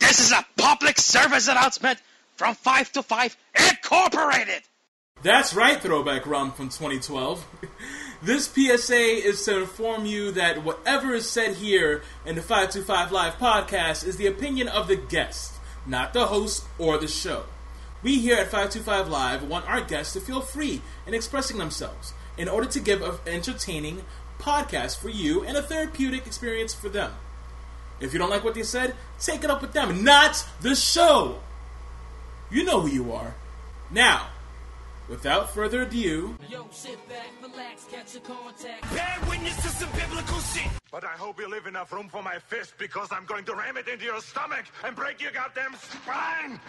This is a public service announcement from 5 to 5 Incorporated! That's right, Throwback Rum from 2012. This PSA is to inform you that whatever is said here in the 525 Live podcast is the opinion of the guest, not the host or the show. We here at 525 Live want our guests to feel free in expressing themselves in order to give an entertaining podcast for you and a therapeutic experience for them. If you don't like what they said, take it up with them, not the show. You know who you are. Now, without further ado... Yo, sit back, relax, catch a contact. Bear witness to some biblical shit. But I hope you leave enough room for my fist, because I'm going to ram it into your stomach and break your goddamn spine.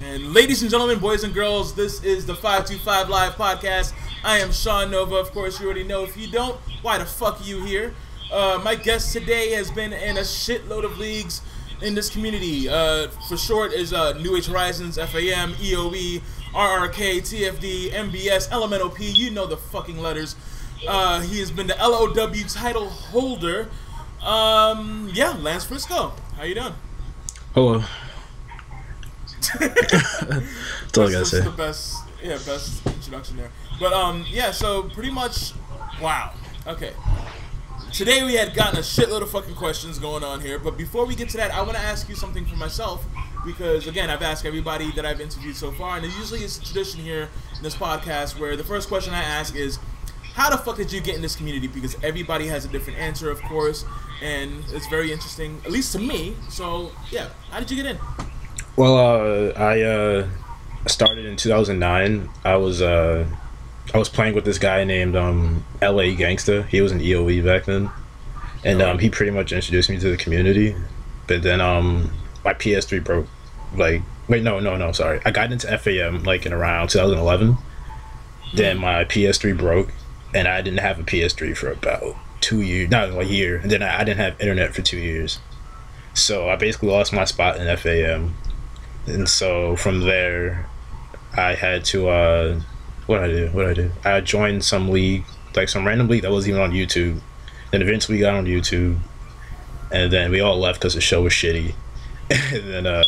And ladies and gentlemen, boys and girls, this is the 525 Live podcast. I am Sean Nova. Of course, you already know. If you don't, why the fuck are you here? My guest today has been in a shitload of leagues in this community. For short is New Age Horizons, FAM, EOE, RRK, TFD, MBS, LMNOP, you know the fucking letters. He has been the LOW title holder. Lance Frisco. How you doing? Hello. That's all I gotta say. The best introduction there. But, so pretty much, wow. Okay. Today we had gotten a shitload of fucking questions going on here, but before we get to that, I want to ask you something for myself, because, again, I've asked everybody that I've interviewed so far, and it usually is a tradition here in this podcast where the first question I ask is, how the fuck did you get in this community? Because everybody has a different answer, of course, and it's very interesting, at least to me. So, yeah, how did you get in? Well, I started in 2009. I was playing with this guy named LA Gangsta. He was an EOE back then, and he pretty much introduced me to the community. But then my PS3 broke. Sorry. I got into FAM in around 2011. Then my PS3 broke, and I didn't have a PS3 for about 2 years, not a year. And then I didn't have internet for 2 years, so I basically lost my spot in FAM. And so from there, I had to what did I do? I joined some league, some random league that wasn't even on YouTube. Then eventually we got on YouTube, and then we all left because the show was shitty. And then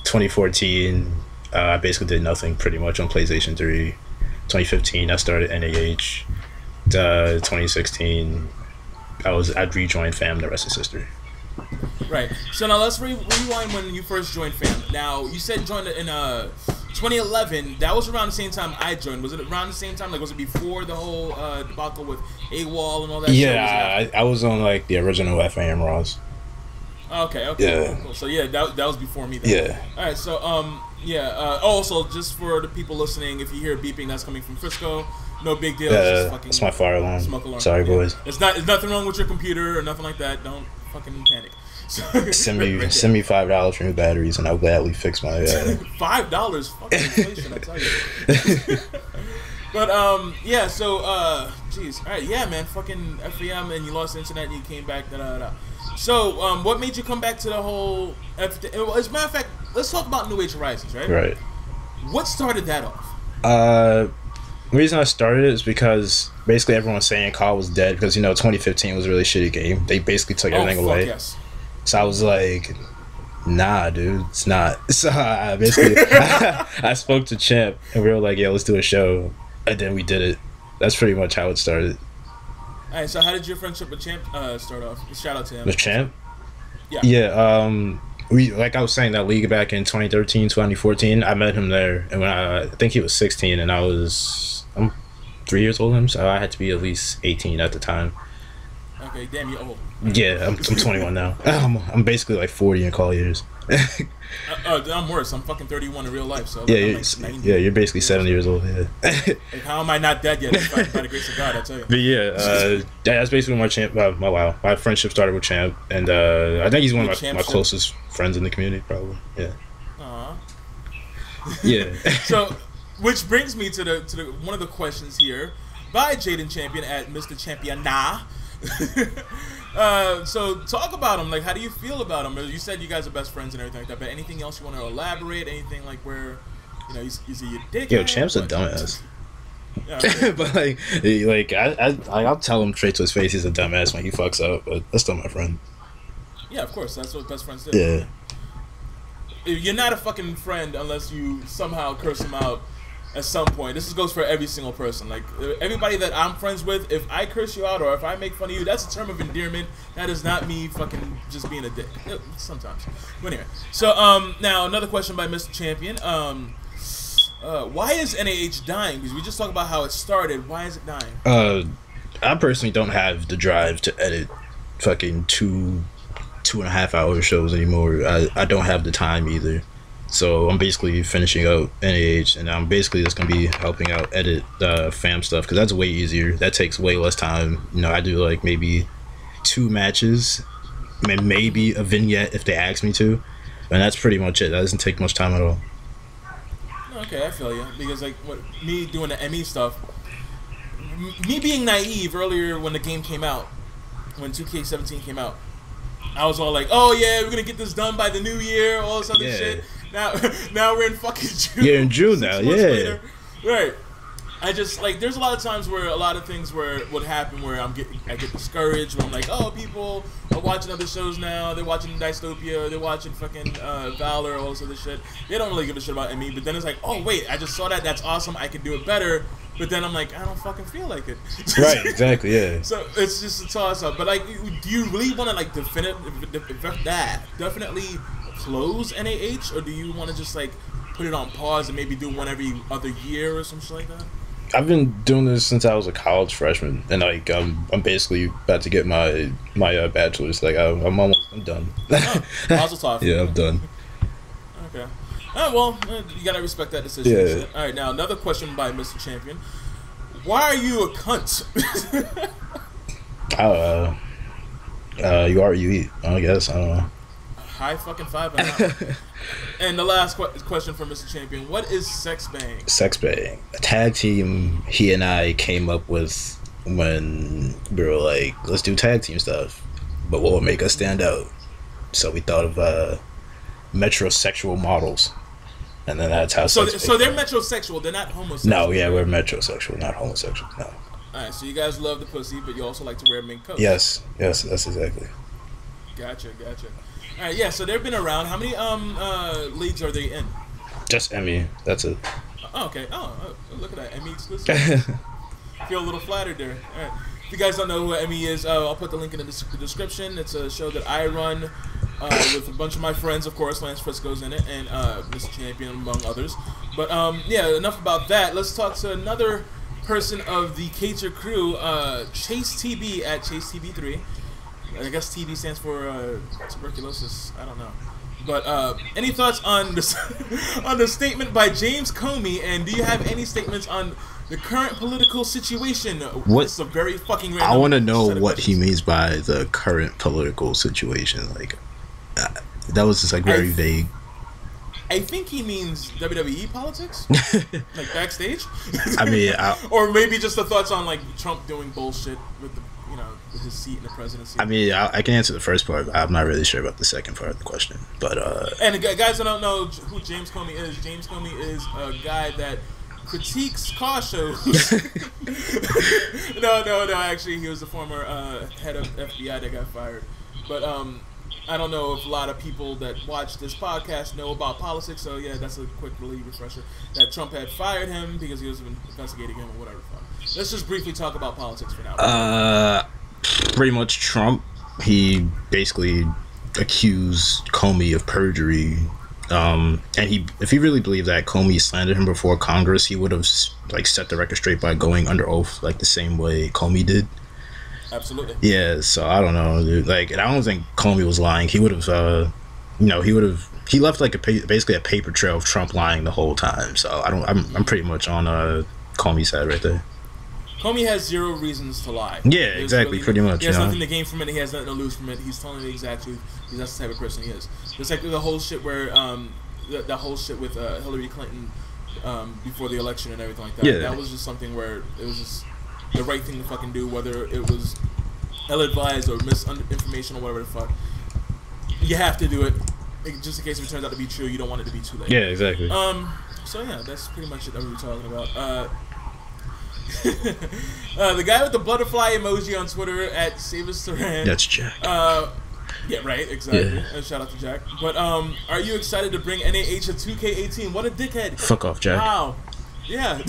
2014, I basically did nothing pretty much on PlayStation 3. 2015, I started NAH. 2016, I'd rejoined FAM. The rest is history. Right. So now let's rewind when you first joined FAM. Now, you said joined in 2011. That was around the same time I joined. Was it around the same time? Was it before the whole debacle with AWOL and all that shit? Yeah, I was on the original FAM Raws. Okay. Yeah. Cool. So yeah, that was before me then. Yeah. All right. So also just for the people listening, if you hear beeping, that's coming from Frisco. No big deal. It's just fucking it's my fire alarm. Smoke alarm. Sorry, boys. It's nothing wrong with your computer or nothing like that. Don't fucking panic. Send me $5 for new batteries, and I'll gladly fix my. $5, fucking inflation, I tell you. But so jeez, all right, yeah, man, fucking FAM, and you lost the internet, and you came back. So, what made you come back to the whole? As a matter of fact, let's talk about New Age Horizons, right? Right. What started that off? The reason I started it is because basically everyone was saying COD was dead because 2015 was a really shitty game. They basically took everything away. Yes. So I was like, nah, dude, it's not. So I basically I spoke to Champ, and we were like, yeah, let's do a show, and then we did it. That's pretty much how it started. All right, so how did your friendship with Champ start off? Shout out to him. With Champ? Yeah. Yeah. We, like I was saying, that league back in 2013, 2014, I met him there, and when I think he was 16, and I'm 3 years older than him, so I had to be at least 18 at the time. Okay, damn, you're old. Yeah, I'm 21 now. I'm basically 40 in call years. I'm worse. I'm fucking 31 in real life, so you're basically 7 years old. Yeah. How am I not dead yet? By the grace of God, I tell you. But yeah, that's basically my Champ. My friendship started with Champ, and I think he's one of my closest friends in the community, probably. Yeah. Aww. Yeah. So, which brings me to the one of the questions here by Jaden Champion at Mr. Champion So talk about him. How do you feel about him? You said you guys are best friends and everything like that, but anything else you want to elaborate? Anything where, is he a dick? Yo, Champ's a dumbass. Yeah, But I'll tell him straight to his face he's a dumbass when he fucks up. But that's still my friend. yeah, of course. That's what best friends do. Yeah. You're not a fucking friend unless you somehow curse him out at some point. This goes for every single person. Like, everybody that I'm friends with, if I curse you out or if I make fun of you, that's a term of endearment. That is not me fucking just being a dick. Sometimes. But anyway. So, now, another question by Mr. Champion. Why is NAH dying? Because we just talked about how it started. Why is it dying? I personally don't have the drive to edit fucking 2.5 hour shows anymore. I don't have the time either. So I'm basically finishing up NAH, and I'm basically just gonna be helping out edit fam stuff because that's way easier. That takes way less time. You know, I do like maybe 2 matches, maybe a vignette if they ask me to, and that's pretty much it. That doesn't take much time at all. Okay, I feel you. Because like me doing the ME stuff, me being naive earlier when the game came out, when 2K17 came out, I was all like, "Oh yeah, we're gonna get this done by the new year," all this other shit. Now we're in fucking June. Yeah, in June now. Yeah. Later. Right. I just like there's a lot of times where a lot of things would happen where I get discouraged when I'm like, oh, people are watching other shows now. They're watching Dystopia. They're watching fucking Valor, all this other shit. They don't really give a shit about ME. But then it's like, oh wait, I just saw that. That's awesome. I can do it better. But then I'm like, I don't fucking feel like it. Right. Exactly. Yeah. So it's just a toss up. But like, do you really want to like definitely close NAH, or do you want to just like put it on pause and maybe do one every other year or some shit like that? I've been doing this since I was a college freshman, and like I'm basically about to get my bachelor's. Like I'm done. Oh, Mazel tov. Yeah, I'm done. Okay. Well, you gotta respect that decision. Yeah. All right, now another question by Mr. Champion. Why are you a cunt? You are, you eat. I guess, I don't know. High fucking five. And the last question from Mr. Champion. What is sex bang? Sex bang. A tag team he and I came up with when we were like, let's do tag team stuff. But what would make us stand out? So we thought of metrosexual models. And then that's how. So they're metrosexual. They're not homosexual. No, yeah, we're metrosexual, not homosexual. No. All right, so you guys love the pussy, but you also like to wear mink coats. Yes, that's exactly. Gotcha. All right, yeah. So they've been around. How many leagues are they in? Just Emmy. That's it. Oh, okay. Oh, look at that, Emmy exclusive. Feel a little flattered there. All right. If you guys don't know who Emmy is, I'll put the link in the description. It's a show that I run with a bunch of my friends, of course. Lance Frisco's in it, and Mr. Champion, among others. But yeah, enough about that. Let's talk to another person of the Cater crew, Chase TB at Chase TB3. I guess TB stands for tuberculosis. I don't know. But any thoughts on this on the statement by James Comey? And do you have any statements on the current political situation? What? It's a very fucking random. I want to know what he means by the current political situation. Like that was just like very vague. I think he means WWE politics, like backstage. I mean, or maybe just the thoughts on like Trump doing bullshit with the, with his seat in the presidency. I mean, I can answer the first part. But I'm not really sure about the second part of the question. But and guys that don't know who James Comey is a guy that critiques car shows. No. Actually, he was the former head of FBI that got fired. But I don't know if a lot of people that watch this podcast know about politics, so yeah, that's a quick refresher. That Trump had fired him because he was investigating him or whatever. Let's just briefly talk about politics for now. Pretty much Trump, he basically accused Comey of perjury. And if he really believed that Comey slandered him before Congress, he would have like set the record straight by going under oath like the same way Comey did. Absolutely. Yeah, so I don't know, dude. Like, and I don't think Comey was lying. He would have, he left like basically a paper trail of Trump lying the whole time. So I'm pretty much on Comey's side right there. Comey has zero reasons to lie. Yeah, exactly, pretty much. He has nothing to gain from it. He has nothing to lose from it. He's telling the exact truth. That's the type of person he is. Just like the whole shit where the whole shit with Hillary Clinton before the election and everything like that. Yeah. That was just something where it was just the right thing to fucking do, whether it was ill-advised or misinformation or whatever the fuck. You have to do it, just in case if it turns out to be true. You don't want it to be too late. Yeah, exactly. So yeah, that's pretty much it that we were talking about. The guy with the butterfly emoji on Twitter at Savis Saran. That's Jack. Yeah, right, exactly. Yeah. Shout out to Jack. But are you excited to bring NAH to 2K18? What a dickhead. Fuck off, Jack. Wow. Yeah.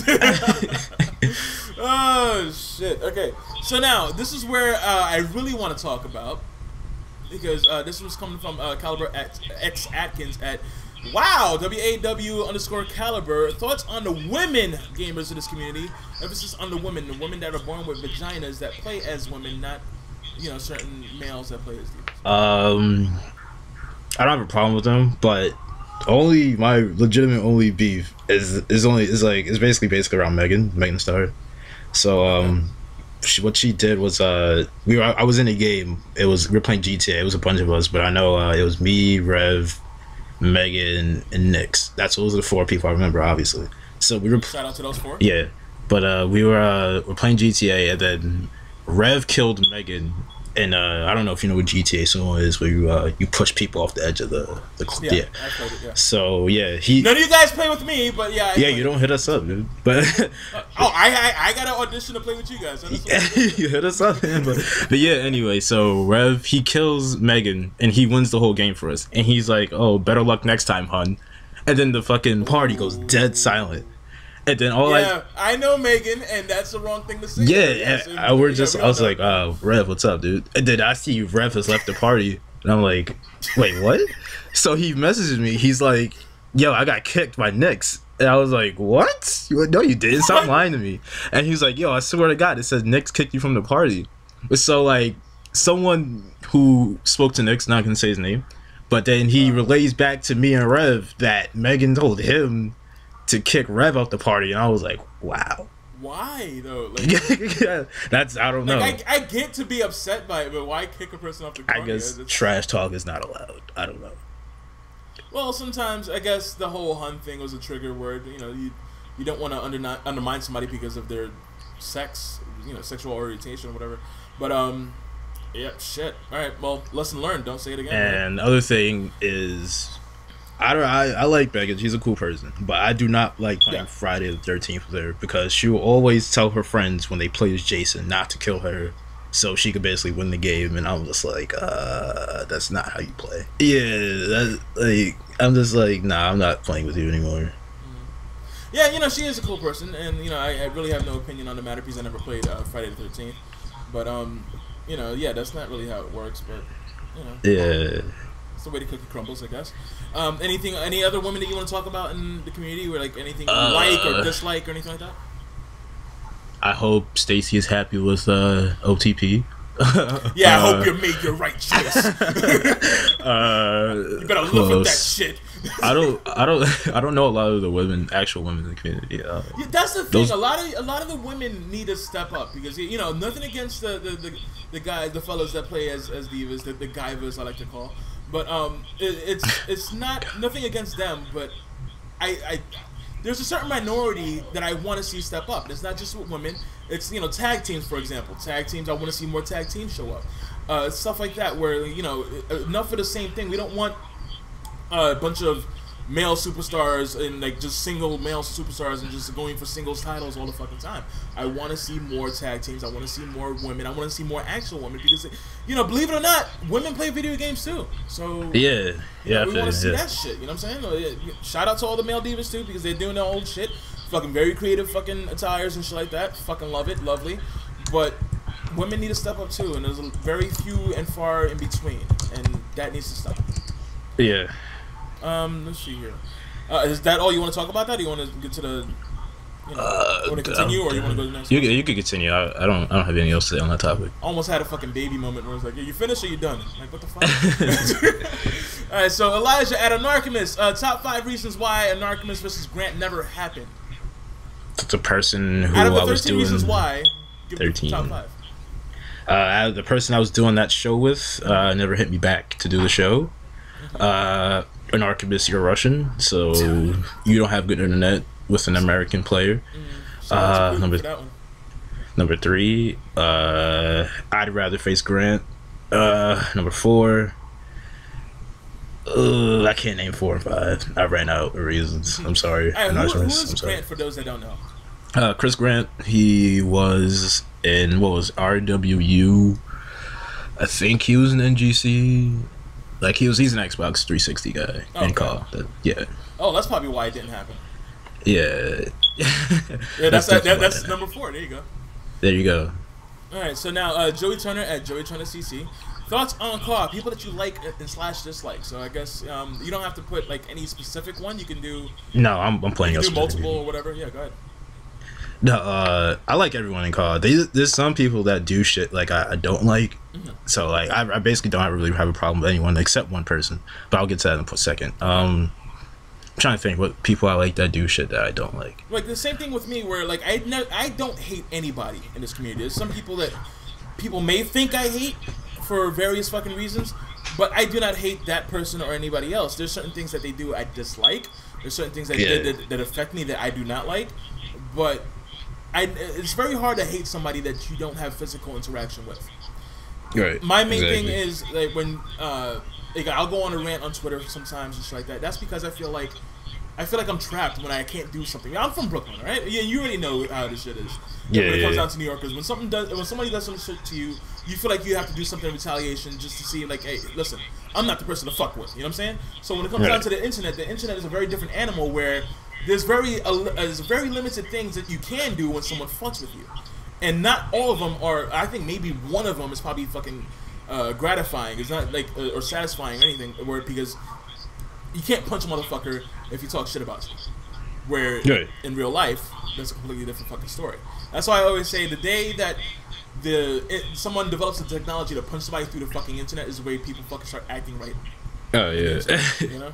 Oh, shit. Okay. So now, this is where I really want to talk about, because this was coming from Caliber X Atkins at wow, WAW_Caliber. Thoughts on the women gamers in this community? Emphasis on the women that are born with vaginas that play as women, not, you know, certain males that play as divas. I don't have a problem with them, but my legitimate only beef is basically based around Megan Starr. So what she did was I was in a game. We were playing GTA. It was a bunch of us, but I know it was me, Rev, Megan, and Nyx. Those are the 4 people I remember, obviously. So we were Shout out to those 4. Yeah, but we were playing GTA, and then Rev killed Megan. And I don't know if you know what GTA Sumo is, where you push people off the edge of the Yeah. I played it, yeah. So yeah, none of you guys play with me, but yeah. You don't hit us up, dude. But I got to audition to play with you guys. So you hit us up, man. But yeah, anyway, so Rev, he kills Megan and he wins the whole game for us. And he's like, "Oh, better luck next time, hun." And then the fucking party goes dead silent. And then I know Megan, and that's the wrong thing to say. Yeah, I was like, Rev, what's up, dude? And then I see Rev has left the party, and I'm like, wait, what? So he messages me. He's like, yo, I got kicked by Nyx. And I was like, what? No, you didn't. Stop lying to me. And he was like, yo, I swear to God, it says Nyx kicked you from the party. So like, someone who spoke to Nyx, not gonna say his name, but then he relays back to me and Rev that Megan told him to kick Rev out the party, and I was like, wow. Why though? Like, I don't know. I get to be upset by it, but why kick a person off the party? I guess trash talk is not allowed. I don't know. Well, sometimes I guess the whole hun thing was a trigger word. You know, you don't want to undermine somebody because of their sex, you know, sexual orientation or whatever. But yeah, shit. All right, well, lesson learned. Don't say it again. And the other thing is, I like Megan. She's a cool person, but I do not like playing Friday the 13th with her because she will always tell her friends when they play as Jason not to kill her, so she could basically win the game. And I'm just like, that's not how you play. Yeah, I'm just like, nah, I'm not playing with you anymore. Yeah, you know, she is a cool person, and you know, I really have no opinion on the matter because I never played Friday the 13th. But you know, yeah, that's not really how it works. But you know, yeah. It's the way the cookie crumbles, I guess. Any other women that you want to talk about in the community, or like anything you like or dislike or anything like that? I hope Stacy is happy with OTP. Yeah, I hope you made your right choice. You better look at that shit. I don't know a lot of the actual women in the community. Yeah, that's the thing. A lot of the women need to step up because, you know, nothing against the guys, the fellas that play as divas, the guivas I like to call. But it's not nothing against them, but I there's a certain minority that I want to see step up. It's not just with women. It's, you know, tag teams, for example. Tag teams, I want to see more tag teams show up. Stuff like that where, you know, enough of the same thing. We don't want a bunch of male superstars and like just single male superstars and just going for singles titles all the fucking time. I want to see more tag teams. I want to see more women. I want to see more actual women because, you know, believe it or not, women play video games too. So yeah, we want to see that shit. You know what I'm saying? Shout out to all the male divas too because they're doing their old shit. Fucking very creative fucking attires and shit like that. Fucking love it, lovely. But women need to step up too, and there's very few and far in between, and that needs to stop. Yeah. Let's see here. Is that all you want to talk about? That, or you want to get to the? You know, you want to continue, or you want to go to the next? You can continue. I don't have anything else to say on that topic. Almost had a fucking baby moment where it's like, you finished or you done? Like, what the fuck? All right, so Elijah at Anarchimus. Top 5 reasons why Anarchimus versus Grant never happened. The person who out of the I was 13 doing. Reasons why. Give 13. The top 5. The person I was doing that show with never hit me back to do the show. Anarchibus, you're Russian, so you don't have good internet with an American player. Number 3, I'd rather face Grant. Number 4, I can't name 4 and 5. I ran out of reasons. I'm sorry. Right, who is Grant for those that don't know? Chris Grant, he was in, what was RWU? I think he was in NGC. Like, he's an Xbox 360 guy in COD. Yeah. Oh, that's probably why it didn't happen. Yeah. Yeah, that's number 4. There you go. There you go. All right, so now Joey Turner at Joey Turner CC. Thoughts on COD? People that you like and / dislike. So I guess you don't have to put like any specific one. You can do. No, I'm playing. You can do multiple or whatever. Yeah, go ahead. No, I like everyone in COD. There's some people that do shit like I don't like. Mm-hmm. So like I basically don't really have a problem with anyone except one person. But I'll get to that in a second. I'm trying to think what people I like that do shit that I don't like. Like the same thing with me, where like I don't hate anybody in this community. There's some people that people may think I hate for various fucking reasons, but I do not hate that person or anybody else. There's certain things that they do I dislike. There's certain things that affect me that I do not like. But it's very hard to hate somebody that you don't have physical interaction with. Right. My main thing is like when like I'll go on a rant on Twitter sometimes and shit like that. That's because I feel like I'm trapped when I can't do something. I'm from Brooklyn, right? Yeah, you already know how this shit is. Yeah, when it comes down to New Yorkers, when somebody does some shit to you, you feel like you have to do something in retaliation just to see, like, hey, listen, I'm not the person to fuck with. You know what I'm saying? So when it comes down to the internet is a very different animal where there's very limited things that you can do when someone fucks with you, and not all of them are. I think maybe one of them is probably fucking gratifying. It's not like or satisfying or anything. Because you can't punch a motherfucker if you talk shit about you. Where in real life, that's a completely different fucking story. That's why I always say the day that someone develops the technology to punch somebody through the fucking internet is the way people fucking start acting right. Oh yeah. You know.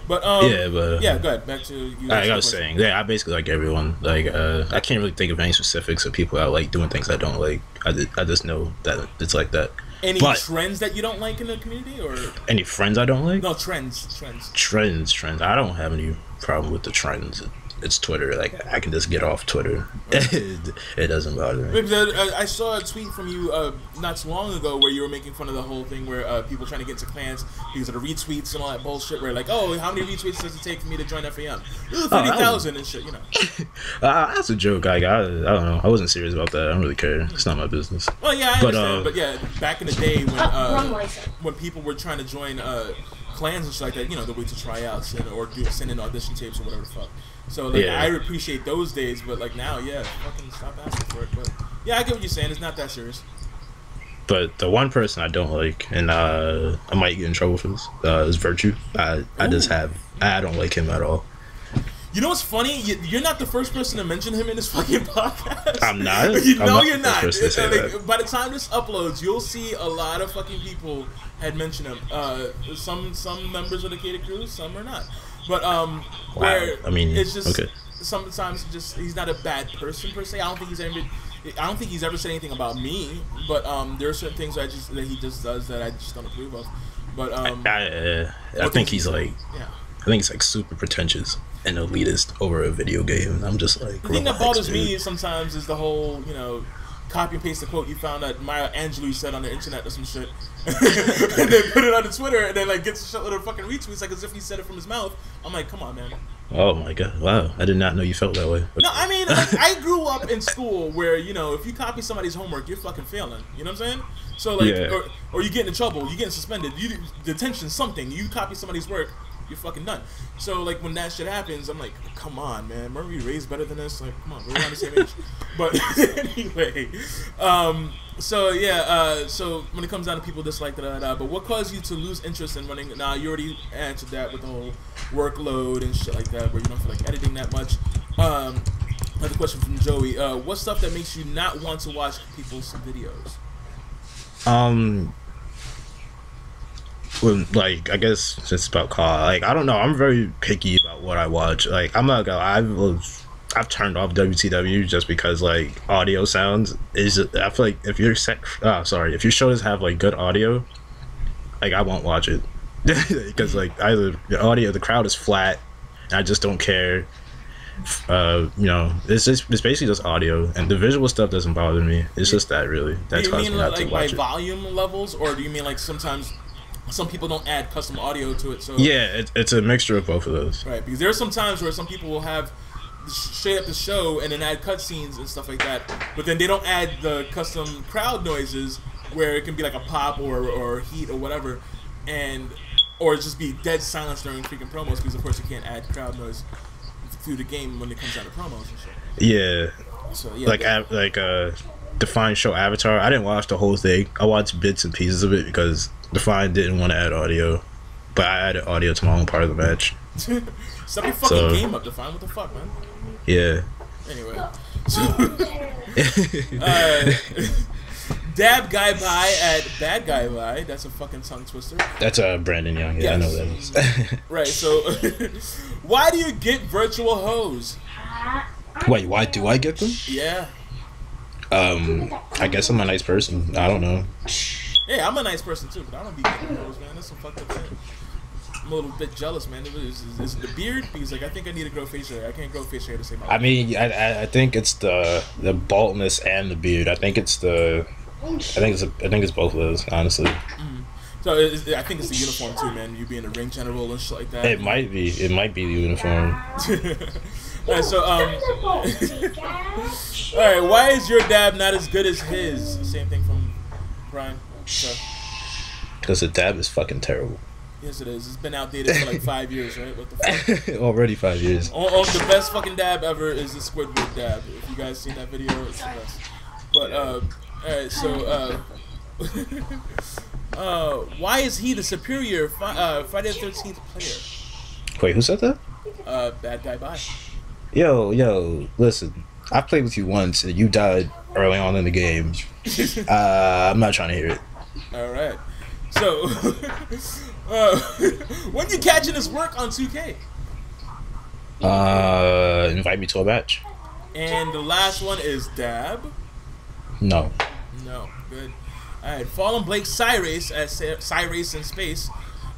But yeah, but yeah, go ahead. Back to you. I was saying, I basically like everyone. Like, I can't really think of any specifics of people I like doing things I don't like. I just know that it's like that. Any trends that you don't like in the community, or any friends I don't like? No, trends. I don't have any problem with the trends. It's Twitter. Like, I can just get off Twitter. It doesn't bother me. I saw a tweet from you not too long ago where you were making fun of the whole thing where people trying to get into clans because of the retweets and all that bullshit. Where like, oh, how many retweets does it take for me to join FAM? 30,000 and shit, you know. That's a joke. Like, I don't know. I wasn't serious about that. I don't really care. It's not my business. Well, yeah, I understand. But yeah, back in the day when people were trying to join clans and shit like that, you know, the way to tryouts or send in audition tapes or whatever the fuck. So like I appreciate those days, but like now, fucking stop asking for it. But yeah, I get what you're saying. It's not that serious. But the one person I don't like, and I might get in trouble for this, is Virtue. I don't like him at all. You know what's funny? You're not the first person to mention him in this fucking podcast. I'm not. You're not. Like, by the time this uploads, you'll see a lot of fucking people had mentioned him. Some members of the Cater Crew, some are not. But where I mean, it's just sometimes he's not a bad person per se. I don't think he's ever said anything about me. But there are certain things that he just does that I just don't approve of. But I think he's like super pretentious and elitist over a video game. And I'm just like, the thing that bothers me sometimes is the whole, you know, copy and paste the quote you found that Maya Angelou said on the internet or some shit, and then put it on the Twitter, and then like gets a shitload of fucking retweets, like as if he said it from his mouth. I'm like, come on, man. Oh my god! Wow, I did not know you felt that way. Okay. No, I mean, like, I grew up in school where, you know, if you copy somebody's homework, you're fucking failing. You know what I'm saying? So like, or you get in trouble, you getting suspended, detention, something. You copy somebody's work, you're fucking done. So like when that shit happens, I'm like, come on, man. Remember you raised better than us? Like, come on, we're around the same age. But anyway, so when it comes down to people dislike but what caused you to lose interest in running? Now you already answered that with the whole workload and shit like that, where you don't feel like editing that much. Another question from Joey: what stuff that makes you not want to watch people's videos? Well, like, I guess it's about COD. Like, I don't know. I'm very picky about what I watch. Like, I'm not gonna. I've turned off WTW just because like audio sounds is. I feel like if your if your shows have like good audio, like I won't watch it because like either the crowd is flat, and I just don't care. You know, it's basically just audio, and the visual stuff doesn't bother me. It's just that really that's caused me not to watch it. Volume levels, or do you mean like sometimes? Some people don't add custom audio to it, so yeah, it's a mixture of both of those. Right, because there are some times where some people will have straight up the show and then add cutscenes and stuff like that. But then they don't add the custom crowd noises where it can be like a pop or heat or whatever, or just be dead silence during freaking promos because of course you can't add crowd noise through the game when it comes down to promos and shit. Yeah. So yeah, Define show Avatar. I didn't watch the whole thing. I watched bits and pieces of it because Define didn't want to add audio, but I added audio to my own part of the match. Stop your fucking game up, Define. What the fuck, man? Yeah. Anyway, so Dab Guy Bye at Bad Guy Bye. That's a fucking tongue twister. That's Brandon Young. Yeah, yes. I know that is. Right. So, why do you get virtual hoes? Wait, why do I get them? Yeah. I guess I'm a nice person. I don't know. Yeah, I'm a nice person too, but I don't be getting hoes, man. That's some fucked up shit. I'm a little bit jealous, man. Is it the beard? Because like I think I need to grow facial hair. I can't grow facial hair to save my life. I mean, I think it's the baldness and the beard. I think it's both of those, honestly. Mm. So I think it's the uniform too, man. You being a ring general and shit like that. It might be. It might be the uniform. Alright, so alright, why is your dab not as good as his? Same thing from Brian. Because the dab is fucking terrible. Yes, it is. It's been outdated for like 5 years, right? What the fuck? Already 5 years. The best fucking dab ever is the Squidward dab. If you guys seen that video, it's the best. But alright, so why is he the superior Friday the 13th player? Wait, who said that? Bad Guy Bye. Yo, listen. I played with you once and you died early on in the game. I'm not trying to hear it. Alright. So, when you catching this work on 2K? Invite me to a match. And the last one is Dab? No. No, good. Alright, Fallen Blake Cyrus at Cyrus in Space.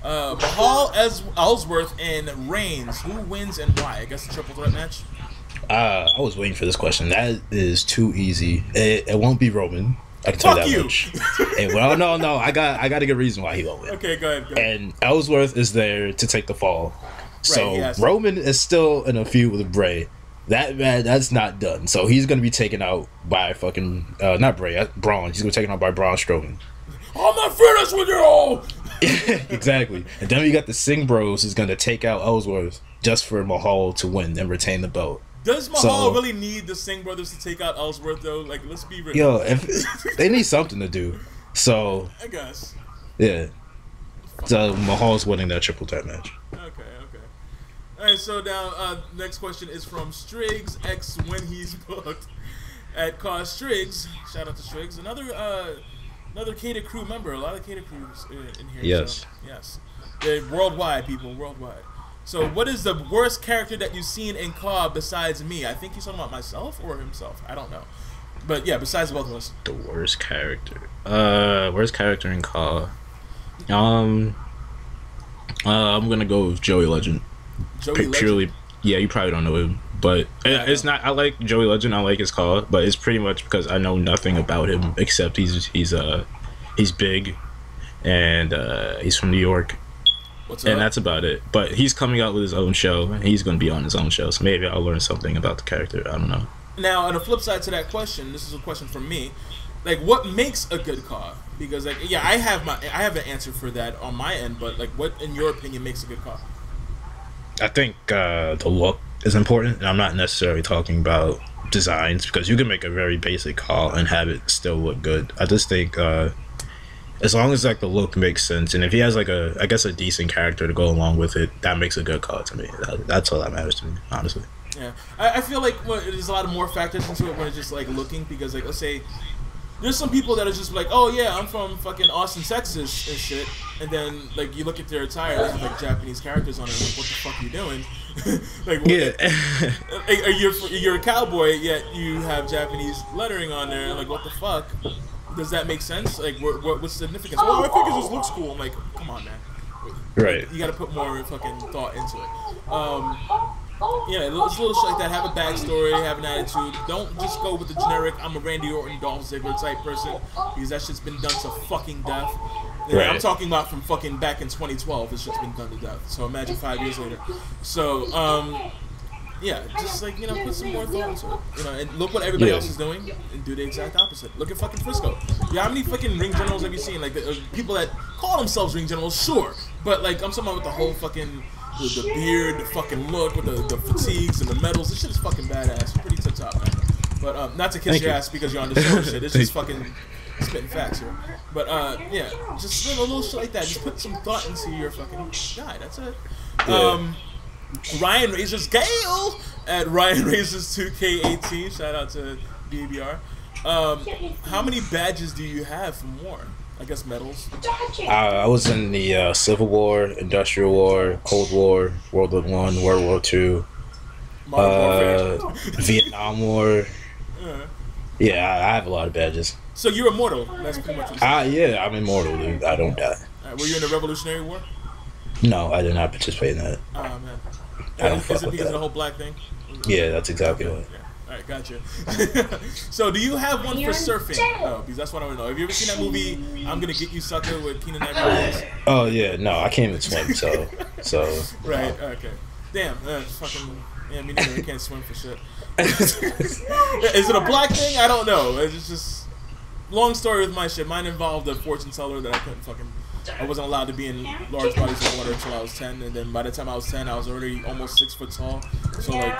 Mahal Ellsworth and Reigns. Who wins and why? I guess the triple threat match? I was waiting for this question. That is too easy. It won't be Roman. I can tell you that much. Hey, well, no. I got a good reason why he won't win. Okay, go ahead. And Ellsworth is there to take the fall. So right, Roman is still in a feud with Bray. That's not done. So he's gonna be taken out by fucking not Bray, Braun. He's gonna be taken out by Braun Strowman. I'm not finished with you all. Exactly. And then we got the Singh Bros who's gonna take out Ellsworth just for Mahal to win and retain the belt. Does Mahal really need the Singh brothers to take out Ellsworth though? Like, let's be real. Yo, if they need something to do. So I guess. Yeah. So Mahal's winning that triple threat match. Okay. Alright, so now next question is from Striggs X when he's booked at Cause Striggs. Shout out to Striggs. Another Cater Crew member. A lot of Cater Crews in here. Yes. So, yes. They're worldwide, people. Worldwide. So, what is the worst character that you've seen in COD besides me? I think he's talking about myself or himself. I don't know. But yeah, besides both of us. The worst character. Worst character in COD. I'm gonna go with Joey Legend. Purely, yeah, you probably don't know him, but it's not. I like Joey Legend. I like his COD, but it's pretty much because I know nothing about him except he's big, and he's from New York. And that's about it. But he's coming out with his own show, and he's going to be on his own show, so maybe I'll learn something about the character. I don't know. Now, on the flip side to that question, this is a question from me. Like, what makes a good COD? Because, like, yeah, I have an answer for that on my end, but, like, what, in your opinion, makes a good COD? I think the look is important, and I'm not necessarily talking about designs, because you can make a very basic COD and have it still look good. I just think as long as like the look makes sense, and if he has like a decent character to go along with it, that makes a good COD to me. That's all that matters to me, honestly. Yeah, I feel like there's a lot of more factors into it when it's just like looking, because like let's say there's some people that are just like, oh yeah, I'm from fucking Austin, Texas and shit, and then like you look at their attire, they have like Japanese characters on it, like what the fuck are you doing? Like you're a cowboy yet you have Japanese lettering on there, like what the fuck? Does that make sense? Like, what's the significance? Oh, I think it just looks cool. I'm like, come on, man. Right. You got to put more fucking thought into it. Yeah, it's little shit like that. Have a backstory, have an attitude. Don't just go with the generic, I'm a Randy Orton, Dolph Ziggler type person, because that shit's been done to fucking death. Right. I'm talking about from fucking back in 2012. This shit's been done to death. So imagine 5 years later. So, Yeah, just like, you know, put some more thought into it. You know, and look what everybody else is doing and do the exact opposite. Look at fucking Frisco. Yeah, how many fucking ring generals have you seen? Like, people that call themselves ring generals, sure. But, like, I'm talking about with the whole fucking, the beard, the fucking look, with the fatigues and the medals. This shit is fucking badass. Pretty tip-top, man. But, not to kiss your ass because you're on the show and shit. It's just fucking spitting facts here. But, yeah, just a little shit like that. Just put some thought into your fucking guy. That's it. Ryan Razors Gale at Ryan Razors 2K18. Shout out to BBR. How many badges do you have from war? I guess medals. I was in the Civil War, Industrial War, Cold War, World War I, World War II, Vietnam War. Yeah, I have a lot of badges. So you're immortal. That's pretty much what yeah, I'm immortal, dude. I don't die. Were you in the Revolutionary War? No, I did not participate in that. Oh, man. I don't Is it because of the whole black thing? Yeah, that's exactly what. Yeah. Alright, gotcha. So, do you have one for surfing? Oh, because that's what I want to know. Have you ever seen that movie, I'm Gonna Get You Sucker, with Keenan Ivory? Oh, yeah, no, I can't even swim, so. Right, okay. Damn, fucking, yeah, me neither, I can't swim for shit. Is it a black thing? I don't know. It's just, long story with my shit. Mine involved a fortune teller that I wasn't allowed to be in large bodies of water until I was 10, and then by the time I was 10, I was already almost 6 foot tall. So like,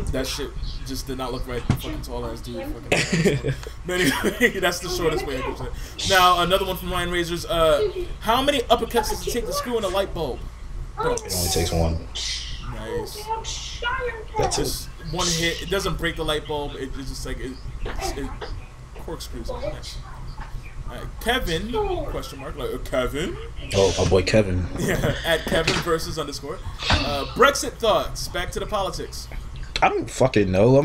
that shit just did not look right. Fucking tall ass dude. Fucking but anyway, that's the shortest way I could say it. Now another one from Ryan Razors. How many uppercuts does it take to screw in a light bulb? It only takes one. Nice. That's just one hit. It doesn't break the light bulb. It's just like it corkscrews. Nice. Kevin, question mark, like Kevin. Oh, my boy Kevin. Yeah, at Kevin versus _ Brexit thoughts. Back to the politics. I don't fucking know. I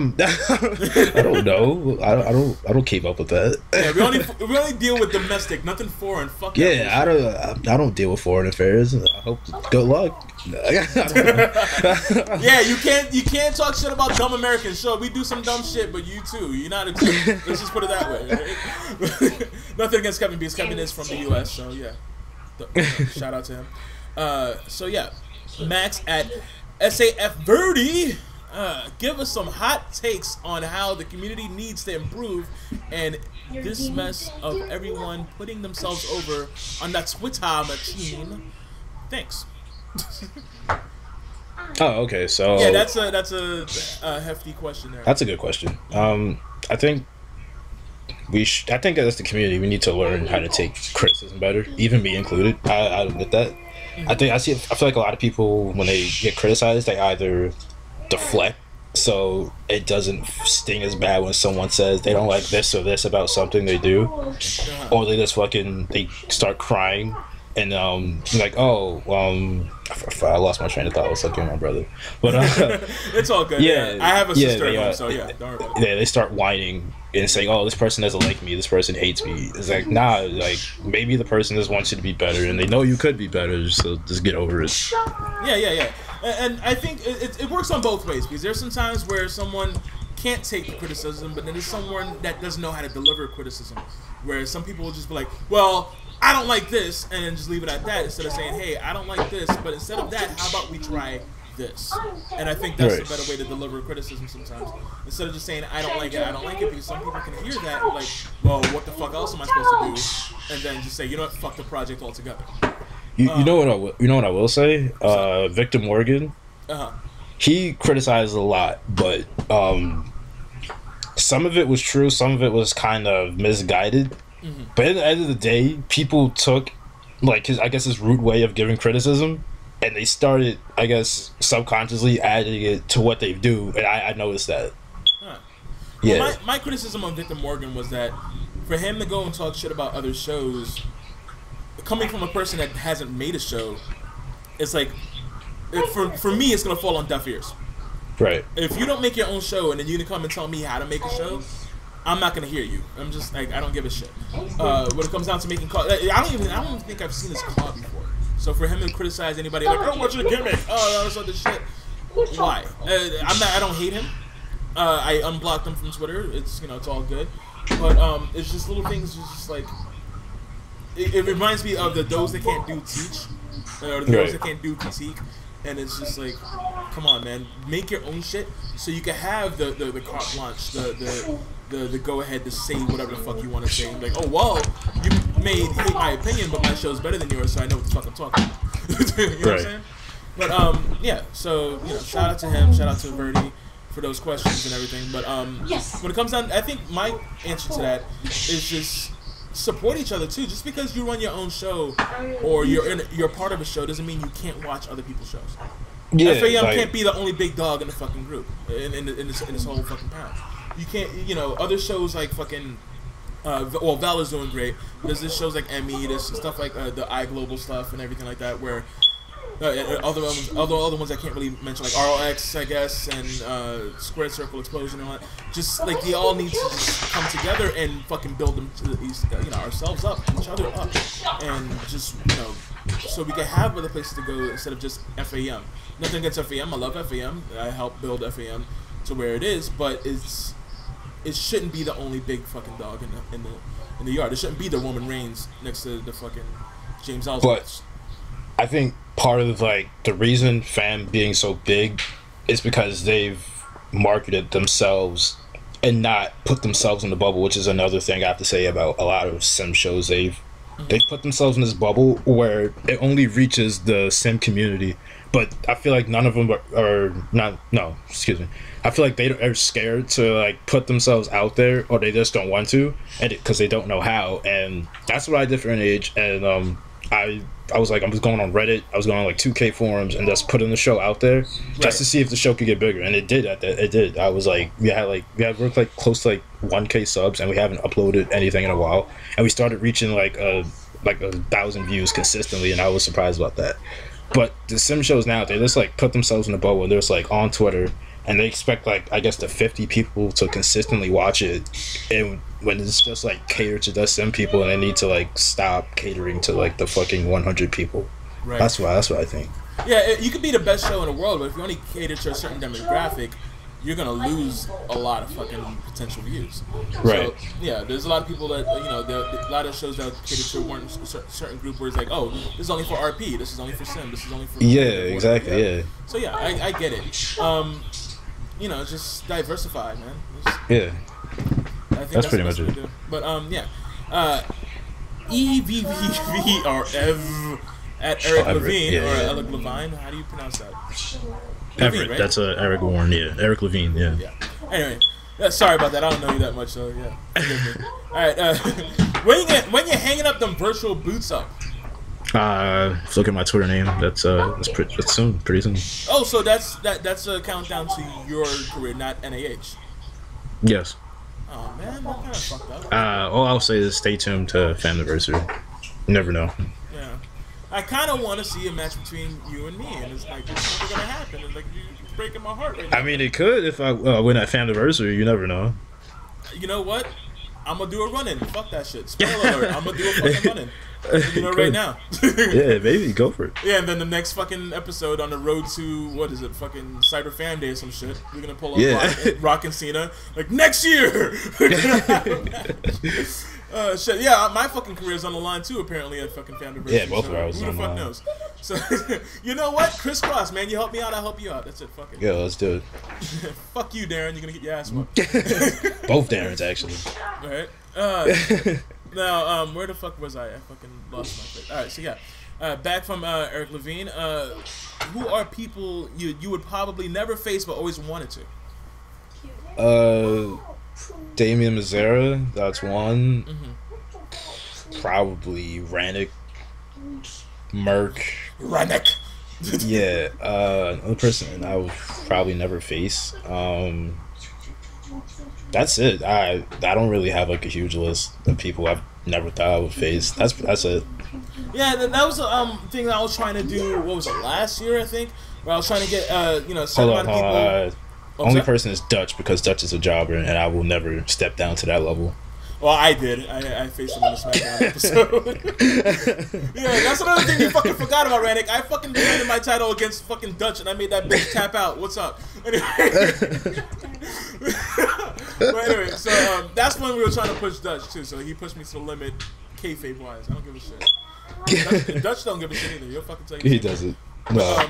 don't know. I don't keep up with that. Yeah, we only deal with domestic, nothing foreign. Fuck. Yeah, I don't deal with foreign affairs. I hope good luck. Yeah, you can't talk shit about dumb Americans. Sure, we do some dumb shit, but you too. You're not exempt. Let's just put it that way. Right? Nothing against Kevin because Kevin is from the U.S. So yeah, shout out to him. So yeah, Max at SAF Verdi. Give us some hot takes on how the community needs to improve and this mess of everyone putting themselves over on that Twitter machine. Thanks. Oh, okay. So yeah, that's a hefty question there. That's a good question. I think I think as the community we need to learn how to take criticism better, even me included. I admit that. I feel like a lot of people when they get criticized, they either deflect so it doesn't sting as bad when someone says they don't like this or this about something they do, or they just they start crying and like, oh, I lost my train of thought. I was looking at my brother, but it's all good. Yeah, I have a sister at home, so yeah, don't worry about it. Yeah, they start whining and saying, oh, this person doesn't like me, this person hates me. It's like, nah, like maybe the person just wants you to be better and they know you could be better, so just get over it. Yeah. And I think it works on both ways, because there's some times where someone can't take the criticism, but then there's someone that doesn't know how to deliver criticism, where some people will just be like, well, I don't like this, and then just leave it at that, instead of saying, hey, I don't like this, but instead of that, how about we try this? And I think that's a better way to deliver criticism sometimes. Instead of just saying, I don't like it, because some people can hear that, like, well, what the fuck else am I supposed to do? And then just say, you know what, fuck the project altogether. You know what I will say? Victor Morgan, he criticized a lot, but some of it was true, some of it was kind of misguided. Mm-hmm. But at the end of the day, people took his rude way of giving criticism, and they started, I guess, subconsciously adding it to what they do, and I noticed that. Huh. Yeah. Well, my criticism on Victor Morgan was that for him to go and talk shit about other shows, coming from a person that hasn't made a show, it's like, for me, it's gonna fall on deaf ears. Right. If you don't make your own show and then you can come and tell me how to make a show, I'm not gonna hear you. I'm just like, I don't give a shit. When it comes down to making calls, I don't even think I've seen his call before. So for him to criticize anybody like, oh, what's your gimmick? Oh, that's other shit. Why? I don't hate him. I unblocked him from Twitter. It's it's all good. But it's just little things. It's just like it reminds me of those that can't do teach, or those that can't do critique. And it's just like, come on, man, make your own shit so you can have the carte blanche, the go ahead to say whatever the fuck you want to say. Like, oh well, you may hate my opinion, but my show's better than yours, so I know what the fuck I'm talking about. You know what I'm saying? But yeah. So shout out to him, shout out to Verdi for those questions and everything. But when it comes down, I think my answer to that is just support each other too. Just because you run your own show or you're part of a show doesn't mean you can't watch other people's shows. Yeah, FAM can't be the only big dog in the fucking group in this whole fucking pound. You can't, other shows like fucking. Well, Val is doing great. There's this shows like Emmy, there's stuff like the iGlobal stuff and everything like that, where other ones I can't really mention, like RLX, I guess, and Squared Circle Explosion and all that. Just like they all need to just come together and fucking build them to these, ourselves up, each other up, and just so we can have other places to go instead of just FAM. Nothing against FAM. I love FAM. I helped build FAM to where it is, but it shouldn't be the only big fucking dog in the yard. It shouldn't be the Roman Reigns next to the fucking James Ellsworth. But I think part of the reason FAM being so big is because they've marketed themselves and not put themselves in the bubble, which is another thing I have to say about a lot of sim shows. They've put themselves in this bubble where it only reaches the sim community. But I feel like none of them are not. No, excuse me. I feel like they are scared to put themselves out there, or they just don't want to, and because they don't know how. And that's what I did for an age. And I was like, I was going on Reddit. I was going on 2K forums and just putting the show out there just to see if the show could get bigger. And it did. It did. I was like, we had worked close to 1K subs, and we haven't uploaded anything in a while. And we started reaching 1,000 views consistently, and I was surprised about that. But the sim shows now, they just put themselves in the bubble. They're just on Twitter, and they expect I guess the 50 people to consistently watch it. And when it's just catered to the sim people, and they need to stop catering to the fucking 100 people. Right. That's what I think. Yeah, you could be the best show in the world, but if you only cater to a certain demographic, you're gonna lose a lot of fucking potential views. Right. So, yeah, there's a lot of people that a lot of shows that cater to one certain group where it's this is only for RP, this is only for sim, this is only for exactly. Yeah. So yeah, I get it. Just diversify, man. Yeah. I think that's pretty much it. Do. But yeah, EVVV or Ev at Eric Levine or Alec Levine. How do you pronounce that? Everett, right? That's Eric Warren, Eric Levine, yeah. Anyway, sorry about that. I don't know you that much, so yeah. Forgive me. All right, when you hanging up them virtual boots up? Look at my Twitter name. That's soon, pretty soon. Oh, so that's a countdown to your career, not NAH. Yes. Oh man, that kind of fucked up. All I'll say is stay tuned to Famiverse. You never know. Yeah. I kind of want to see a match between you and me, and it's it's never gonna happen. It's you're breaking my heart right now. I mean, it could if I win at Famiverse. You never know. You know what? I'm gonna do a run-in. Fuck that shit. Spoiler alert. I'm gonna do a fucking run-in. Right now. Yeah, baby, go for it. Yeah, and then the next fucking episode on the road to, what is it, fucking Cyber Fan Day or some shit. We're gonna pull up Rock and Cena. Next year! Shit, yeah, my fucking career's on the line too, apparently, at fucking Famiverse. Yeah, both of ours. Who the fuck knows? So, you know what? Crisscross, man. You help me out, I'll help you out. That's it, fuck it. Yeah, let's do it. Fuck you, Darren. You're gonna get your ass whooped. Both Darrens, actually. Alright. Now, where the fuck was I? I fucking lost my place. Alright, so yeah. Back from Eric Levine. Who are people you would probably never face but always wanted to? Damian Mazzara, that's one. Mm-hmm. Probably Rannick. Merc. Rannick. Yeah. Another person I would probably never face. That's it. I don't really have a huge list of people I've never thought I would face. That's it. Yeah, that was a thing that I was trying to do. What was it, last year? I think where I was trying to get a certain amount of people. Only person is Dutch because Dutch is a jobber, and I will never step down to that level. Well, I did. I faced him in the SmackDown episode. Yeah, that's another thing you fucking forgot about, Rannick. I fucking defended my title against fucking Dutch, and I made that bitch tap out. What's up? Anyway. But anyway, so that's when we were trying to push Dutch, too. So he pushed me to the limit, kayfabe-wise. I don't give a shit. Dutch don't give a shit either. He'll fucking tell you. He doesn't. No.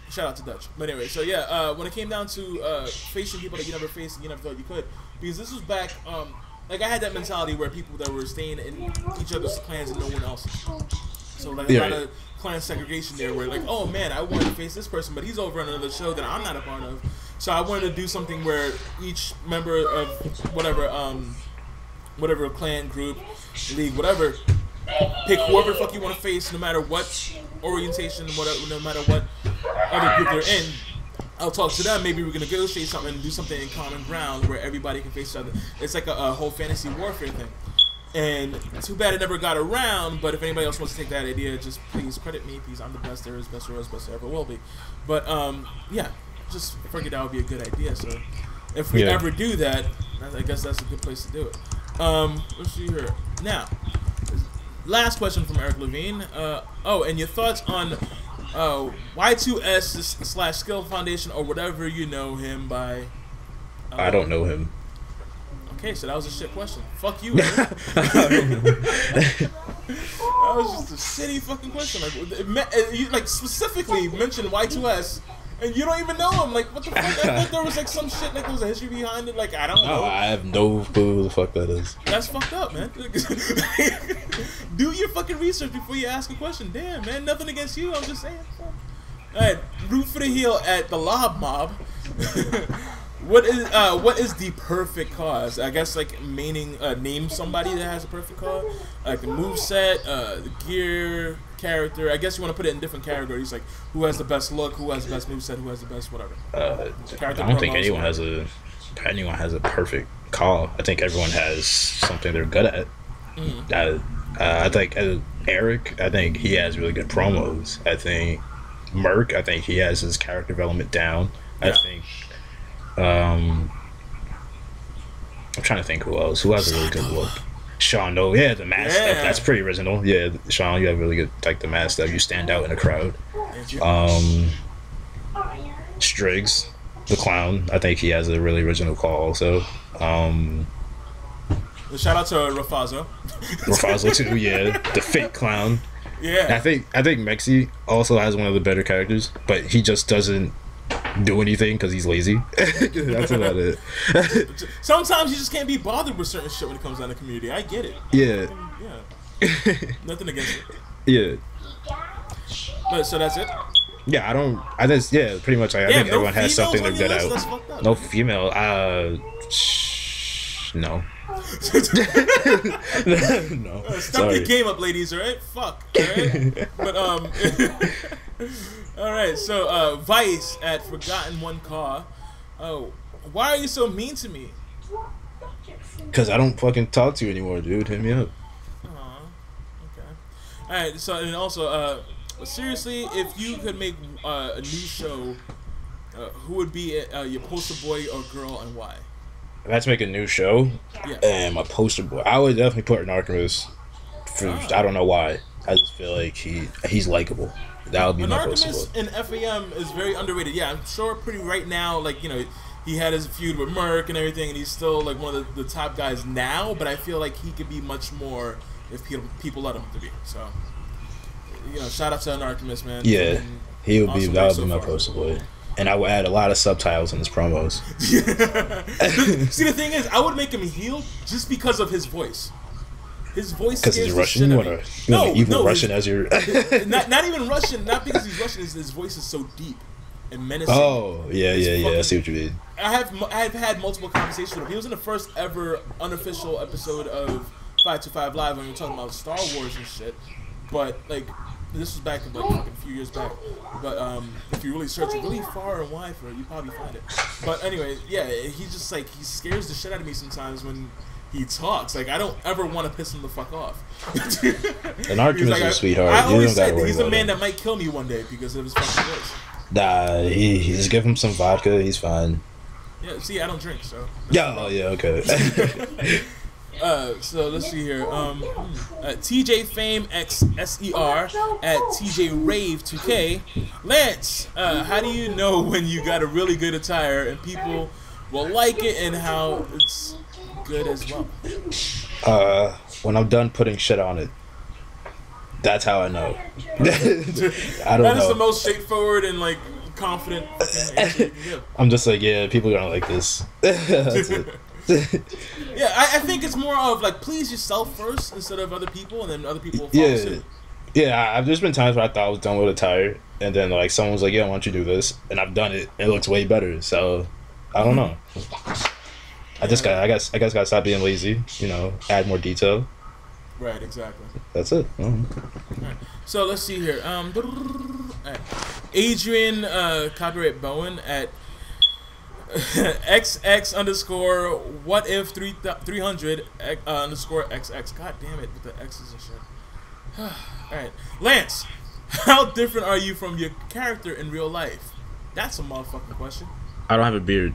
Shout out to Dutch. But anyway, so yeah, when it came down to facing people that you never faced and you never thought you could, because this was back, like I had that mentality where people that were staying in each other's clans and no one else's. So like a lot of clan segregation there, where like, oh man, I wanted to face this person, but he's over on another show that I'm not a part of. So I wanted to do something where each member of whatever clan, group, league, whatever, pick whoever the fuck you want to face, no matter what orientation, whatever, no matter what other group they're in. I'll talk to them. Maybe we're gonna negotiate something and do something in common ground where everybody can face each other. It's like a whole fantasy warfare thing. And too bad it never got around. But if anybody else wants to take that idea, just please credit me, because I'm the best there is, best there is, best there ever will be. But yeah, just figured that would be a good idea. So if we ever do that, I guess that's a good place to do it. Let's see here. Now, last question from Eric Levine. And your thoughts on Y2S / Skill Foundation, or whatever you know him by. I don't know him. Okay, so that was a shit question. Fuck you, man. That was just a shitty fucking question. You specifically mentioned Y2S, and you don't even know him. Like, what the fuck? I thought there was like some shit, like there was a history behind it. Like, I don't know. I have no clue who the fuck that is. That's fucked up, man. Do your fucking research before you ask a question. Damn, man. Nothing against you. I'm just saying. Alright, root for the heel at the Lob Mob. What is the perfect cause? I guess like name somebody that has a perfect cause, like the moveset, the gear, character. I guess you want to put it in different categories, like who has the best look, who has the best moveset, who has the best whatever. I don't think anyone has a perfect call. I think everyone has something they're good at. I think Eric, I think he has really good promos. I think Merc, I think he has his character development down. I think I'm trying to think who else. Who has a really good look? Sean, the mask stuff. That's pretty original. Yeah, Sean, you have really good, like the mask stuff. You stand out in a crowd. Striggs, the clown. I think he has a really original call also. Shout out to Rafazo. Rafazo too, yeah. The fake clown. Yeah. I think Mexi also has one of the better characters, but he just doesn't do anything because he's lazy. That's about it. Sometimes you just can't be bothered with certain shit when it comes down to community. I get it. Yeah. Nothing against it. Yeah. But so that's it. Yeah, I think pretty much. I think everyone has something they're good at. No female. No. No. Stop your game up, ladies. All right. Fuck. All right. But all right. So Vice at Forgotten One Car. Oh, why are you so mean to me? Because I don't fucking talk to you anymore, dude. Hit me up. Aw. Okay. All right. So and also seriously, if you could make a new show, who would be your poster boy or girl and why? If I had to make a new show, and my poster boy, I would definitely put Anarchimus. I don't know why. I just feel like he's likable. That would be my poster boy. Anarchimus in FAM is very underrated. Yeah, I'm sure pretty right now, like, you know, he had his feud with Merc and everything, and he's still like one of the top guys now, but I feel like he could be much more if people let him to be. So, you know, shout out to Anarchimus, man. Yeah, he would be. Awesome That would be my poster boy. And I would add a lot of subtitles in his promos. See, the thing is, I would make him heel just because of his voice. His voice. Because he's Russian. You want an evil Russian as your. not even Russian. Not because he's Russian. His voice is so deep and menacing. Oh yeah. I see what you mean. I've had multiple conversations with him. He was in the first ever unofficial episode of 525 Live when we were talking about Star Wars and shit. But like. This was back in like a few years back, but if you really search really far and wide for it, you probably find it. But anyway, yeah, he just like he scares the shit out of me sometimes when he talks. Like I don't ever want to piss him the fuck off. Anarchimus is a sweetheart. I always say he's a man that might kill me one day because of his fucking voice. Nah, he just give him some vodka. He's fine. Yeah, see, I don't drink, so. Okay. So let's see here. TJ Fame X SER at TJ Rave 2K. Lance, how do you know when you got a really good attire and people will like it and how it's good as well? When I'm done putting shit on it. That's how I know. I don't know. That is the most straightforward and like confident fucking answer you can give. I'm just like, yeah, people are gonna like this. That's it. Yeah, I think it's more of like please yourself first instead of other people, and then other people will follow suit. Yeah, there's been times where I thought I was done with a tire, and then like someone was like, "Yeah, why don't you do this?" And I've done it. It looks way better. So I don't know. I guess gotta stop being lazy. You know, add more detail. Right, exactly. That's it. Right. So let's see here. Adrian copyright Bowen at XX underscore what if 300 underscore XX. God damn it with the X's and shit. Alright. Lance, how different are you from your character in real life? That's a motherfucking question. I don't have a beard.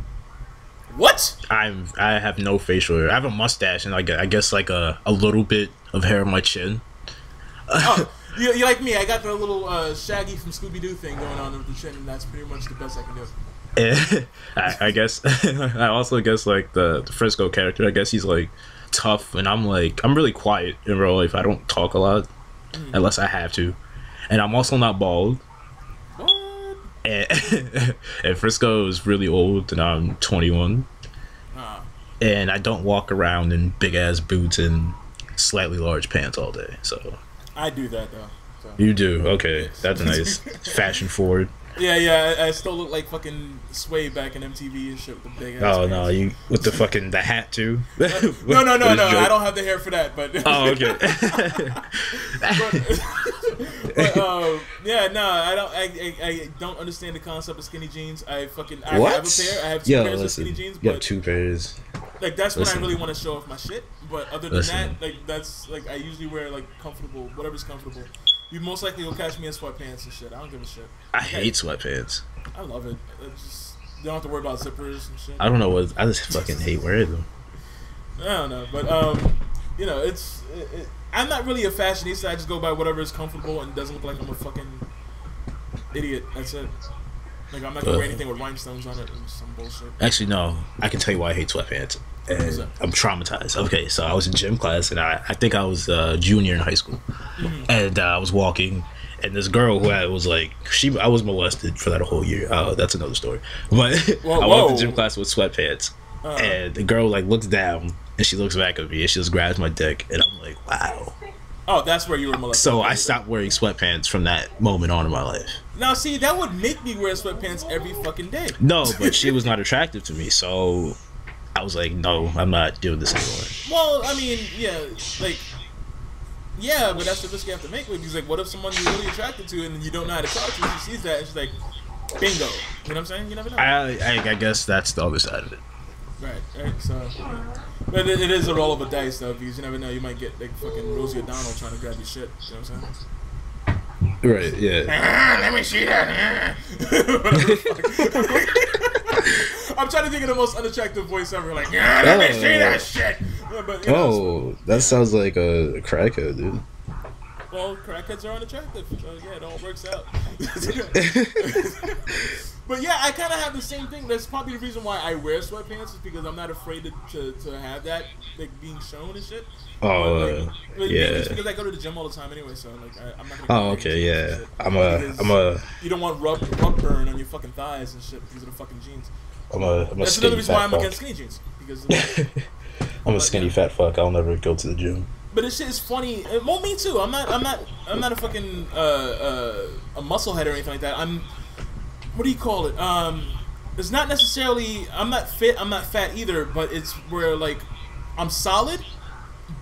What? I have no facial hair. I have a mustache and I guess like a little bit of hair on my chin. Oh, you like me. I got the little Shaggy from Scooby-Doo thing going on with the chin, and that's pretty much the best I can do. I guess I also guess like the Frisco character, I guess he's like tough, and I'm really quiet in real life. I don't talk a lot unless I have to, and I'm also not bald. What? And Frisco is really old, and I'm 21, and I don't walk around in big ass boots and slightly large pants all day. So I do that though. So. You do? Okay, that's nice. Fashion forward. Yeah, I still look like fucking Sway back in MTV and shit with the big ass. Oh no, you with the fucking the hat too? No. I don't have the hair for that, but oh okay. Yeah, no, I don't understand the concept of skinny jeans. I have a pair. I have two pairs of skinny jeans. You have two pairs. Like that's when I really want to show off my shit. But other than that, like that's like I usually wear like comfortable, whatever's comfortable. You most likely will catch me in sweatpants and shit. I don't give a shit. I hate sweatpants. I love it. It's just, you don't have to worry about zippers and shit. I don't know what. I just fucking hate wearing them. I don't know, but you know, I'm not really a fashionista. I just go by whatever is comfortable and doesn't look like I'm a fucking idiot. That's it. Like I'm not gonna wear anything with rhinestones on it or some bullshit. Actually, no. I can tell you why I hate sweatpants. And I'm traumatized. Okay, so I was in gym class, and I think I was a junior in high school, and I was walking, and this girl who I was like, I was molested for that whole year. That's another story. But I walked to gym class with sweatpants, and the girl like looks down, and she looks back at me, and she just grabs my dick, and I'm like, wow. Oh, that's where you were molested. So I stopped wearing sweatpants from that moment on in my life. Now, see, that would make me wear sweatpants every fucking day. No, but she was not attractive to me, so I was like, no, I'm not doing this anymore. Well, I mean, but that's the risk you have to make. Because, like, what if someone you're really attracted to and you don't know how to talk to, she sees that and she's like, bingo. You know what I'm saying? You never know. I guess that's the other side of it. Right. So, but it is a roll of a dice, though, because you never know. You might get, like, fucking Rosie O'Donnell trying to grab your shit. You know what I'm saying? Right, yeah. Let me see that. I'm trying to think of the most unattractive voice ever. Like, let me see that shit. Yeah, but, that sounds like a crackhead, dude. Well, crackheads are unattractive, so yeah, it all works out. But yeah, I kind of have the same thing. That's probably the reason why I wear sweatpants is because I'm not afraid to have that like being shown and shit. Oh, yeah. It's because I go to the gym all the time anyway, so like I'm not gonna. Oh, okay, yeah. I'm a. You don't want rub burn on your fucking thighs and shit because of the fucking jeans. That's another reason why I'm against skinny jeans because. I'm a skinny fat fuck. I'll never go to the gym. But this shit is funny. Well, me too. I'm not a fucking a musclehead or anything like that. What do you call it? It's not necessarily. I'm not fit. I'm not fat either. But it's where like I'm solid,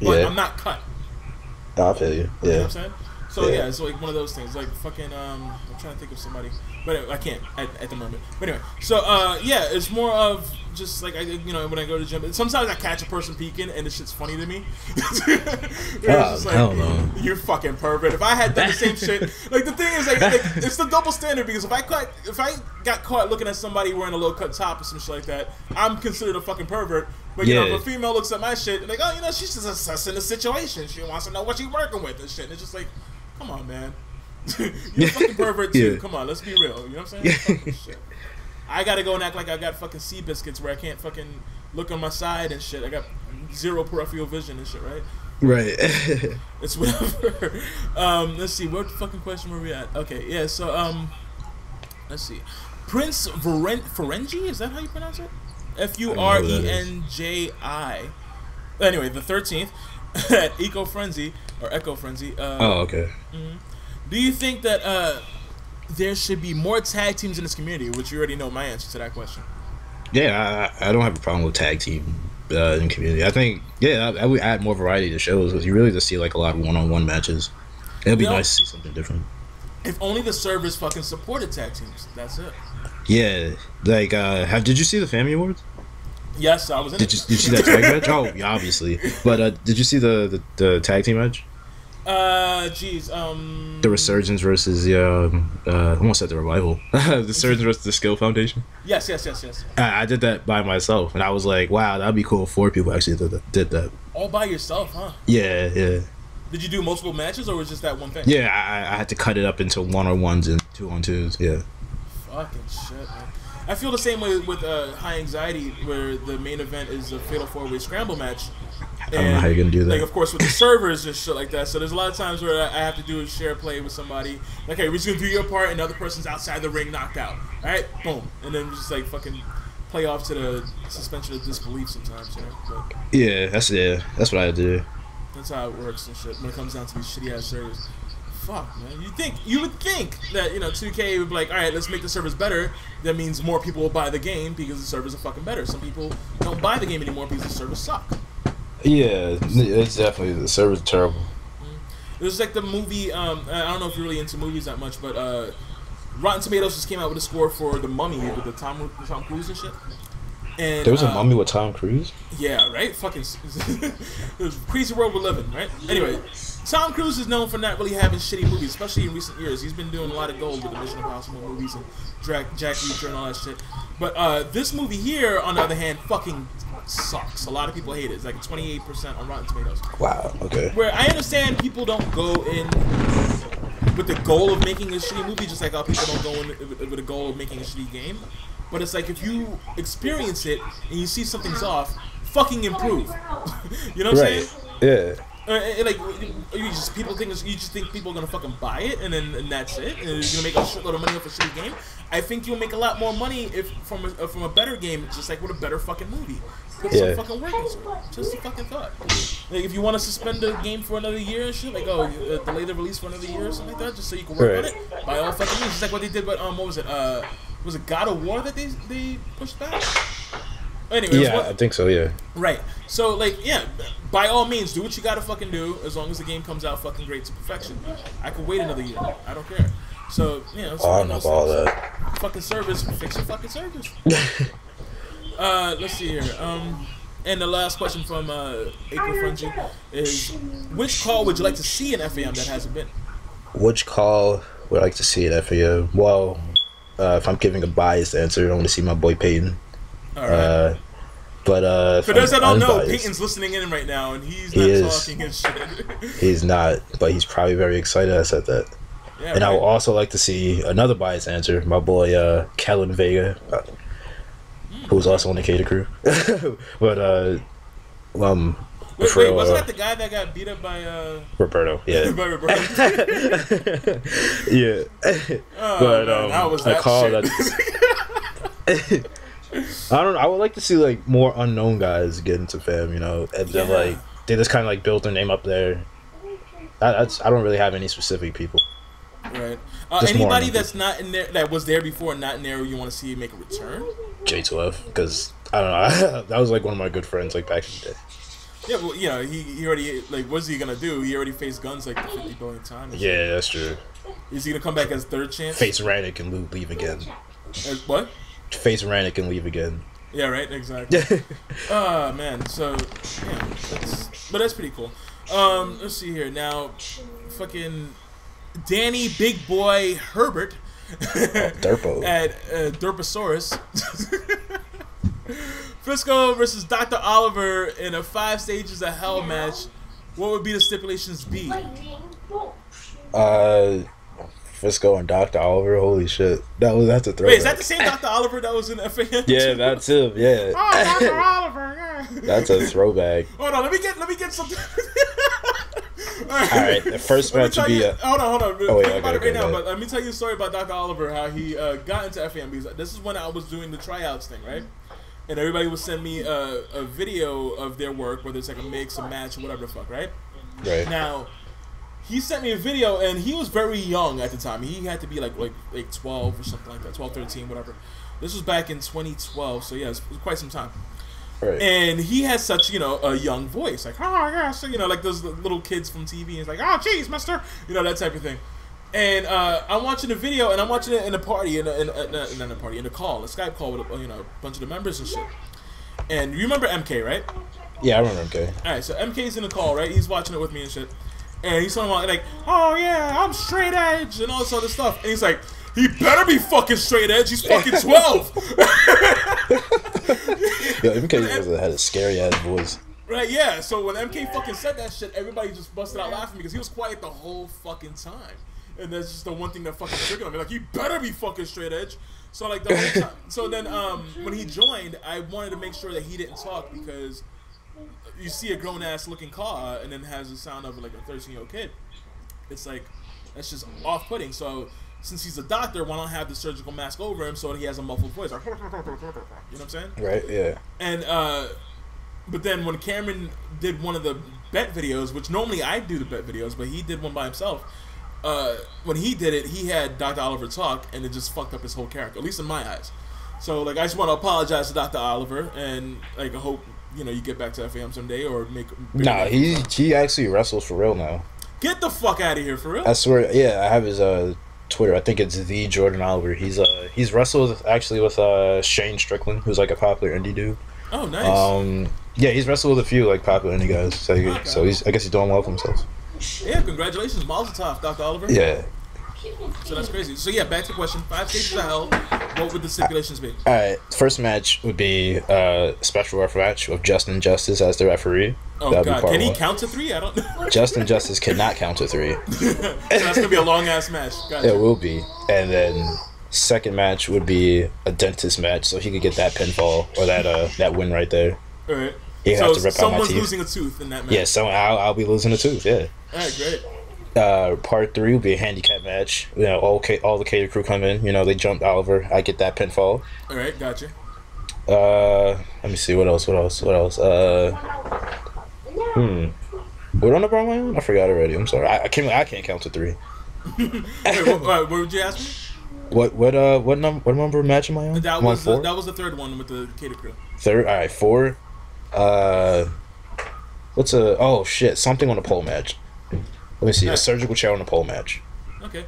but I'm not cut. I feel you. Yeah. You know what I'm saying? So yeah, it's like one of those things. Like fucking. I'm trying to think of somebody, but I can't at the moment. But anyway, so yeah, it's more of just like when I go to the gym. Sometimes I catch a person peeking, and this shit's funny to me. It's like, hell no. You fucking pervert. If I had done the same shit, like the thing is like it's the double standard because if I got caught looking at somebody wearing a low cut top or some shit like that, I'm considered a fucking pervert. But you know, if a female looks at my shit, like, oh, she's just assessing the situation. She wants to know what she's working with and shit. And it's just like, come on, man. You're a fucking pervert too. Yeah. Come on, let's be real. You know what I'm saying? Fucking shit. I gotta go and act like I got fucking sea biscuits where I can't fucking look on my side and shit. I got zero peripheral vision and shit, right? Right. It's whatever. Let's see, what fucking question were we at? Okay, yeah, so Let's see. Prince Ferengi? Is that how you pronounce it? Furenji. Anyway, the 13th at Echo Frenzy. Oh, okay. Do you think that there should be more tag teams in this community? Which you already know my answer to that question. Yeah, I don't have a problem with tag team in community. I think, I would add more variety to shows because you really just see like a lot of one-on-one matches. It'd be nice to see something different. If only the servers fucking supported tag teams. That's it. Yeah, like, did you see the Family Awards? Yes, I was in Did you see that tag match? Oh, yeah, obviously. But did you see the tag team match? The Resurgence versus the I almost said the Revival. The Resurgence versus the Skill Foundation. Yes. I did that by myself, and I was like, wow, that'd be cool if 4 people actually did that. All by yourself, huh? Yeah. Did you do multiple matches, or was just that one thing? Yeah, I had to cut it up into 1-on-1s and 2-on-2s. Yeah. Fucking shit, man. I feel the same way with High Anxiety, where the main event is a Fatal 4-Way Scramble match. I don't know how you're gonna do that. Like, of course, with the servers and shit like that. So there's a lot of times where I have to do a share play with somebody. Like, hey, we're just gonna do your part, and the other person's outside the ring, knocked out. All right, boom, and then just like fucking play off to the suspension of disbelief sometimes, you know. But that's what I do. that's how it works and shit when it comes down to these shitty ass servers. Fuck, man. You would think that 2K would be like, all right, let's make the servers better. That means more people will buy the game because the servers are fucking better. Some people don't buy the game anymore because the servers suck. Yeah, it's definitely, the servers are terrible. It was like the movie. I don't know if you're really into movies that much, but Rotten Tomatoes just came out with a score for The Mummy with the Tom Cruise and shit. And there was a Mummy with Tom Cruise? Yeah, right? Fucking it was a crazy world we're living, right? Anyway, Tom Cruise is known for not really having shitty movies, especially in recent years. He's been doing a lot of gold with the Mission Impossible movies and Jack Reacher and all that shit. But this movie here, on the other hand, fucking sucks. A lot of people hate it. It's like 28% on Rotten Tomatoes. Wow, okay. Where I understand people don't go in with the goal of making a shitty movie, just like how people don't go in with the goal of making a shitty game. But it's like if you experience it and you see something's off, fucking improve. You know what I'm saying? Yeah. Like you just think people are gonna fucking buy it and that's it, and you're gonna make a shitload of money off a shitty game. I think you'll make a lot more money if from a better game, just like with a better fucking movie. Put some fucking work into it. Just a fucking thought. Like if you want to suspend the game for another year and shit, like delay the release for another year or something like that, just so you can work on it. By all fucking means, just like what they did. But what was it? Was it God of War that they pushed back? Anyways, I think so. Yeah. Right. So by all means, do what you gotta fucking do. As long as the game comes out fucking great to perfection, I could wait another year. I don't care. So I don't know about all that. Fucking service, fix your fucking service. Let's see here. And the last question from April Frenzy is, which call would you like to see in FAM that hasn't been? Which call would I like to see in FAM? Well, if I'm giving a biased answer, I want to see my boy Peyton. All right. But for those that don't know, Peyton's listening in right now, and he's not talking and shit. He's not, but he's probably very excited I said that. Yeah, and I would also like to see another biased answer, my boy Kellen Vega, who's also on the Cater crew. But wait, wasn't that the guy that got beat up by Roberto? Yeah. By Roberto. Yeah. But how was that I call shit? that. I don't know. I would like to see like more unknown guys get into fam. And then like they just kind of like build their name up there. I don't really have any specific people. Right. Anybody that's not in there, that was there before, not in there, you want to see make a return? J12, because I don't know. That was like one of my good friends like back in the day. Yeah, well, he already, like, what's he gonna do? He already faced guns like 50 billion times. Yeah, that's true. Is he gonna come back as third chance? Face Rannick and leave again. What? Face Rannick and leave again. Yeah, right. Exactly. Man. So but that's pretty cool. Let's see here now. Fucking Danny Big Boy Herbert. Derpo. At Derposaurus. Frisco versus Dr. Oliver in a 5 stages of hell match. What would be the stipulations be? Frisco and Dr. Oliver. Holy shit, that's a throwback. Wait, is that the same Dr. Oliver that was in FAN? Yeah, that's him. Yeah. Oh, Dr. Oliver. Yeah. That's a throwback. Hold on, let me get something. right, the first match would be hold on. Oh, wait, Think about it okay, right now, go but let me tell you a story about Dr. Oliver, how he got into FAM. Because this is when I was doing the tryouts thing, right? And everybody would send me a video of their work, whether it's like a mix, a match, or whatever the fuck, right? Right. Now, he sent me a video, and he was very young at the time. He had to be like 12 or something like that, 12, 13, whatever. This was back in 2012, so yeah, it was quite some time. Right. And he has such, a young voice, like, oh, yeah, so, like those little kids from TV. And he's like, oh, jeez, mister, that type of thing. And I'm watching the video, and I'm watching it in a party, in a call, a Skype call with a bunch of the members and shit. And you remember MK, right? Yeah, I remember MK. All right, so MK's in the call, right? He's watching it with me and shit. And he's talking about, like, oh, yeah, I'm straight edge and all this other stuff. And he's like, he better be fucking straight edge. He's fucking 12. Yo, MK had a scary ass voice. Right, yeah. So when MK fucking said that shit, everybody just busted out laughing because he was quiet the whole fucking time. And that's just the one thing that fucking triggered him. Like, he better be fucking straight edge. So, like, the whole time. So then, when he joined, I wanted to make sure that he didn't talk because you see a grown ass looking car and then has the sound of like a 13-year-old kid. It's like, that's just off putting. So, since he's a doctor, why not have the surgical mask over him so that he has a muffled voice? Like, you know what I'm saying? Right, yeah. And, but then when Cameron did one of the bet videos, which normally I do the bet videos, but he did one by himself. When he did it, he had Dr. Oliver talk, and it just fucked up his whole character, at least in my eyes. So, like, I just want to apologize to Dr. Oliver, and, like, I hope, you get back to FAM someday, or make... Nah, he actually wrestles for real now. Get the fuck out of here, for real? I swear, yeah, I have his, Twitter. I think it's the Jordan Oliver. He's wrestled actually with Shane Strickland, who's like a popular indie dude. Oh, nice. Yeah, he's wrestled with a few like popular indie guys. So, so I guess he's doing well for himself. Yeah, congratulations, Mazel Tov, Dr. Oliver. Yeah. So that's crazy. So yeah, back to the question: 5 stages of hell. What would the stipulations be? All right, first match would be a special ref match with Justin Justice as the referee. Oh God, can he count to 3? I don't know. Justin Justice cannot count to 3. So that's gonna be a long ass match. Gotcha. It will be, and then second match would be a dentist match, so he could get that pinfall or that win right there. All right. He so have to rip out my teeth. Someone's losing a tooth in that match. Yeah, so I'll be losing a tooth. Yeah. All right, great. Part 3 will be a handicap match. All the cater crew come in. They jump Oliver. I get that pinfall. All right, gotcha. Let me see what else. What on the wrong one? I forgot already. I'm sorry. I can't count to 3. Wait, what would you ask me? What number match am I on? That was the third one with the cater crew. Third. All right, 4. Something on a pole match. Let me see. A surgical chair on a pole match. Okay.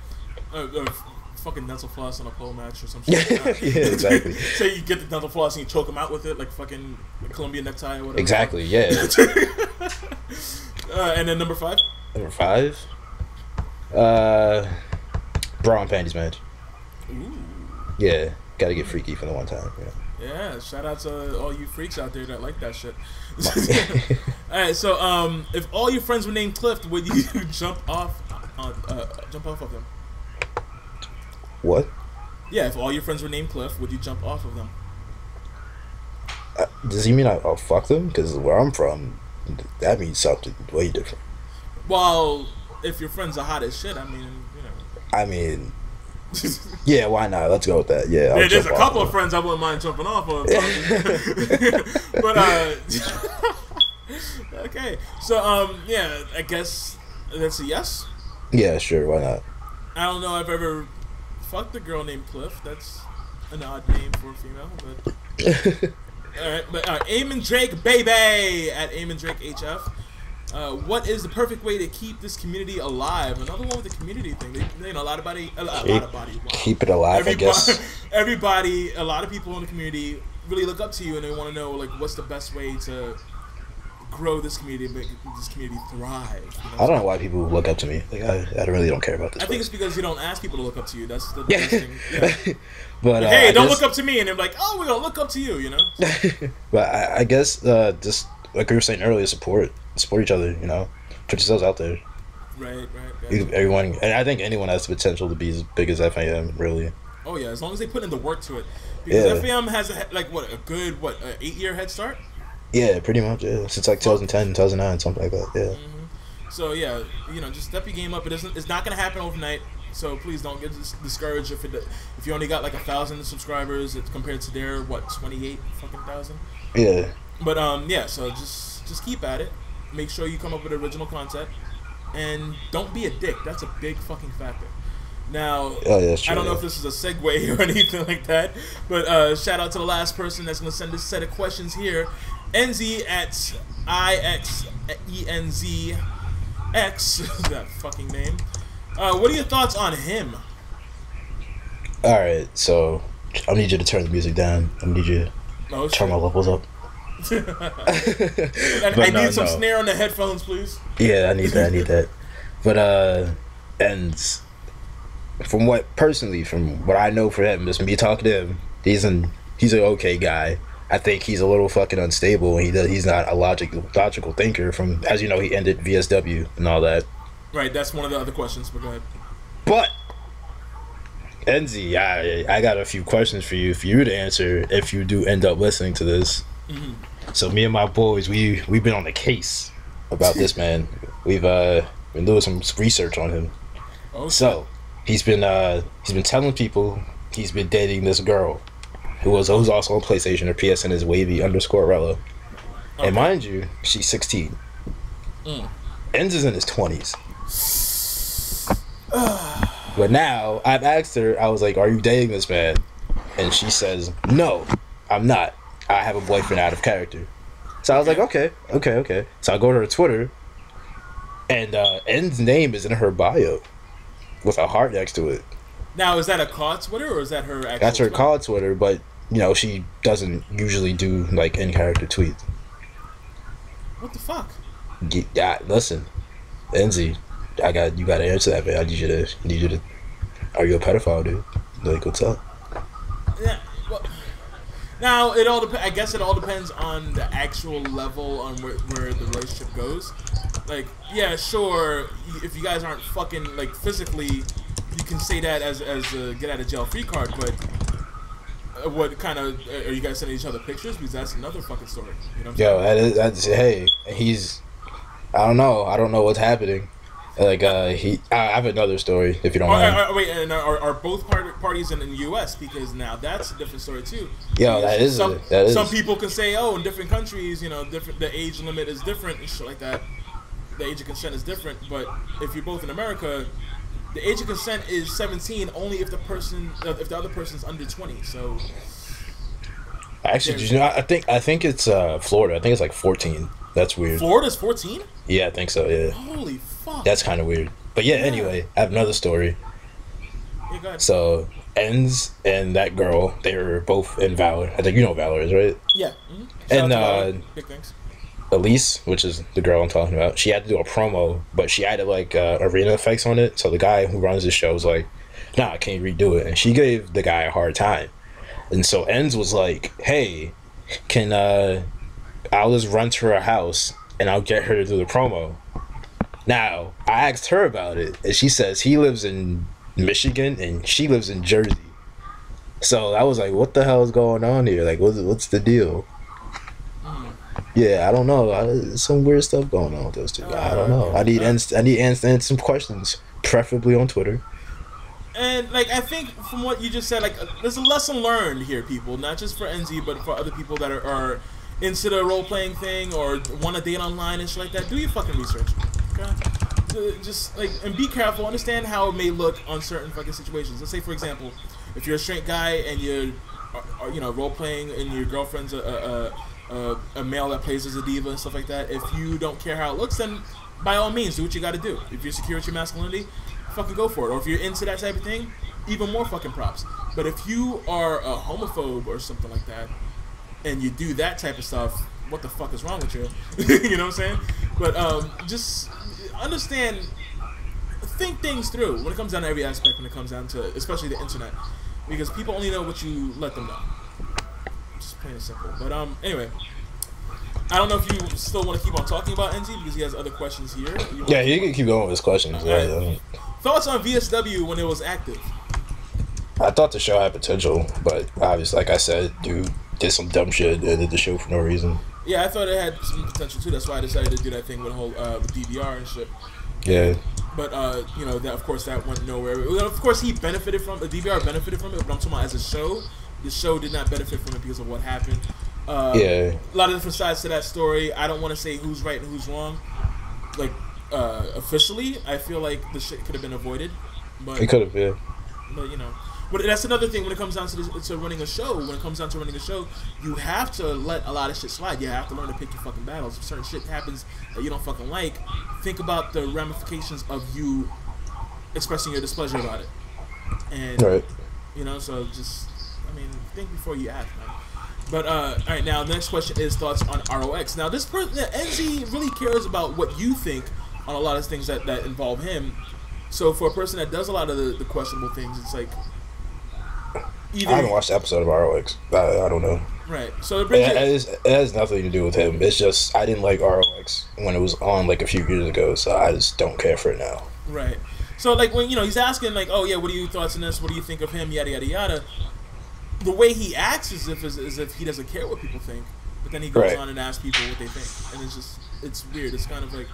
Fucking dental floss on a pole match or something. Like that. Yeah, exactly. Say you get the dental floss and you choke him out with it, like fucking Colombian necktie or whatever. Exactly. Yeah. And then number 5. Number 5. Bra and panties match. Ooh. Yeah, gotta get freaky for the one time. Yeah, shout out to all you freaks out there that like that shit. Alright, so if all your friends were named Cliff, would you jump off of them? What? Yeah, if all your friends were named Cliff, would you jump off of them? Does he mean I'll fuck them? Because where I'm from, that means something way different. Well, if your friends are hot as shit, I mean, yeah, why not? Let's go with that. Yeah, there's a couple of friends I wouldn't mind jumping off of. But okay, so yeah, I guess that's a yes. Yeah, sure, why not? I don't know if I've ever fucked a girl named Cliff. That's an odd name for a female, but alright, but Eamon Drake baby at Eamon Drake HF. What is the perfect way to keep this community alive? Another one with the community thing. A lot of body. Wow. Keep it alive, I guess. A lot of people in the community really look up to you, and they want to know like what's the best way to grow this community, and make this community thrive. I don't know why people look up to me. Like I really don't care about this. I think it's because you don't ask people to look up to you. That's the biggest thing. Yeah. But like, hey, don't look up to me, and they're like, oh, we're gonna look up to you. But I guess just like we were saying earlier, support each other. Put yourselves out there. Right. Everyone, and I think anyone has the potential to be as big as FAM. Really. Oh yeah, as long as they put in the work to it. Because FAM has a good 8-year head start. Yeah, pretty much. Yeah, since like 2010, 2009, something like that. Yeah. So yeah, just step your game up. It's not gonna happen overnight. So please don't get discouraged if you only got like 1,000 subscribers compared to their 28 fucking thousand. Yeah. But yeah. So just keep at it. Make sure you come up with original content, and don't be a dick. That's a big fucking factor. Now, I don't know if this is a segue or anything like that, but shout out to the last person that's going to send this set of questions here. NZ at IXENZX, that fucking name. What are your thoughts on him? Alright, so I need you to turn the music down. I need you to turn my levels up. I need some snare on the headphones, please. Yeah, I need that. But and from what I know for him, just me talking to him, he's an okay guy. I think he's a little fucking unstable. He's not a logical thinker. From, as you know, he ended VSW and all that. Right, that's one of the other questions. But go ahead. But Enzi, I got a few questions for you to answer if you do end up listening to this. Mm-hmm. So me and my boys, we've been on the case about this man. We've been doing some research on him. Okay. So he's been telling people he's been dating this girl who's also on PlayStation. Her PSN is wavy_Rella. Okay. And mind you, she's 16. Enz is in his 20s. But now I've asked her, I was like, "Are you dating this man?" And she says, "No, I'm not. I have a boyfriend out of character." So I was like, okay. So I go to her Twitter, and N's name is in her bio with a heart next to it. Now, is that a call Twitter or is that her actual That's her Twitter? call Twitter, but she doesn't usually do like in-character tweets. What the fuck? Yeah, listen, Enzi, you gotta answer that, man. I need you to. Are you a pedophile, dude? Like, what's up? Yeah. Well, now I guess it all depends on the actual level on where the relationship goes. Like, yeah, sure. If you guys aren't fucking like physically, you can say that as a get out of jail free card. But what kind of are you guys sending each other pictures? Because that's another fucking story. You know what I'm saying? That's hey, he's. I don't know what's happening. Like I have another story if you don't mind. Wait, and are both parties in the U.S. Because now that's a different story too. Yeah, that is. Some people can say, oh, in different countries, the age limit is different and shit like that. The age of consent is different, but if you're both in America, the age of consent is 17 only if the other person's under 20. So. Actually, I think it's Florida. I think it's like 14. That's weird. Florida's 14? Yeah, I think so. Yeah. Holy fuck. That's kind of weird. But yeah, anyway, I have another story. Yeah, go ahead. So, Enz and that girl, they were both in Valor. I think you know Valor is, right? Yeah. Mm-hmm. And big things. Elise, which is the girl I'm talking about, she had to do a promo, but she added like arena effects on it. So the guy who runs the show was like, "Nah, I can't redo it," and she gave the guy a hard time. And so Enz was like, "Hey, can I'll just run to her house and I'll get her to do the promo." Now, I asked her about it, and she says he lives in Michigan and she lives in Jersey. So I was like, what the hell is going on here? Like, what's the deal? Yeah, I don't know. There's some weird stuff going on with those two. I don't know. I need answer some questions, preferably on Twitter. And like, I think from what you just said, like, there's a lesson learned here, people. Not just for NZ, but for other people that are into the role-playing thing or want to date online and shit like that. Do your fucking research. Okay? Just like, and be careful. Understand how it may look on certain fucking situations. Let's say, for example, if you're a straight guy and you're, role-playing and your girlfriend's a male that plays as a diva and stuff like that. If you don't care how it looks, then by all means, do what you got to do. If you're secure with your masculinity, fucking go for it. Or if you're into that type of thing, even more fucking props. But if you are a homophobe or something like that, and you do that type of stuff, what the fuck is wrong with you? You know what I'm saying? But just understand, think things through when it comes down to every aspect. When it comes down to, especially the internet, because people only know what you let them know. Just plain and simple. But anyway, I don't know if you still want to keep on talking about NZ because he has other questions here. Yeah, you can keep going with his questions. Right. Thoughts on VSW when it was active? I thought the show had potential, but obviously, like I said, dude did some dumb shit and did the show for no reason. Yeah, I thought it had some potential too. That's why I decided to do that thing with whole with DVR and shit. Yeah. But you know, that of course that went nowhere. Well, of course he benefited from the DVR benefited from it, but I'm talking about as a show. The show did not benefit from it because of what happened. Yeah. A lot of different sides to that story. I don't want to say who's right and who's wrong. Like officially, I feel like the shit could have been avoided. But It could have been. But you know, but that's another thing when it comes down to running a show. When it comes down to running a show, you have to let a lot of shit slide. You have to learn to pick your fucking battles. If certain shit happens that you don't fucking like, think about the ramifications of you expressing your displeasure about it. And Right. you know, so just think before you act, man. But all right, now the next question is thoughts on ROX. Now this person, NZ really cares about what you think on a lot of things that involve him. So for a person that does a lot of the questionable things, it's like either I haven't watched the episode of ROX. I don't know. right. So it brings It has nothing to do with him. It's just I didn't like ROX when it was on like a few years ago, so I just don't care for it now. right. So like when he's asking like, oh yeah, what are your thoughts on this? What do you think of him? Yada yada yada. The way he acts is if he doesn't care what people think, but then he goes Right. on and asks people what they think, and it's weird. It's kind of like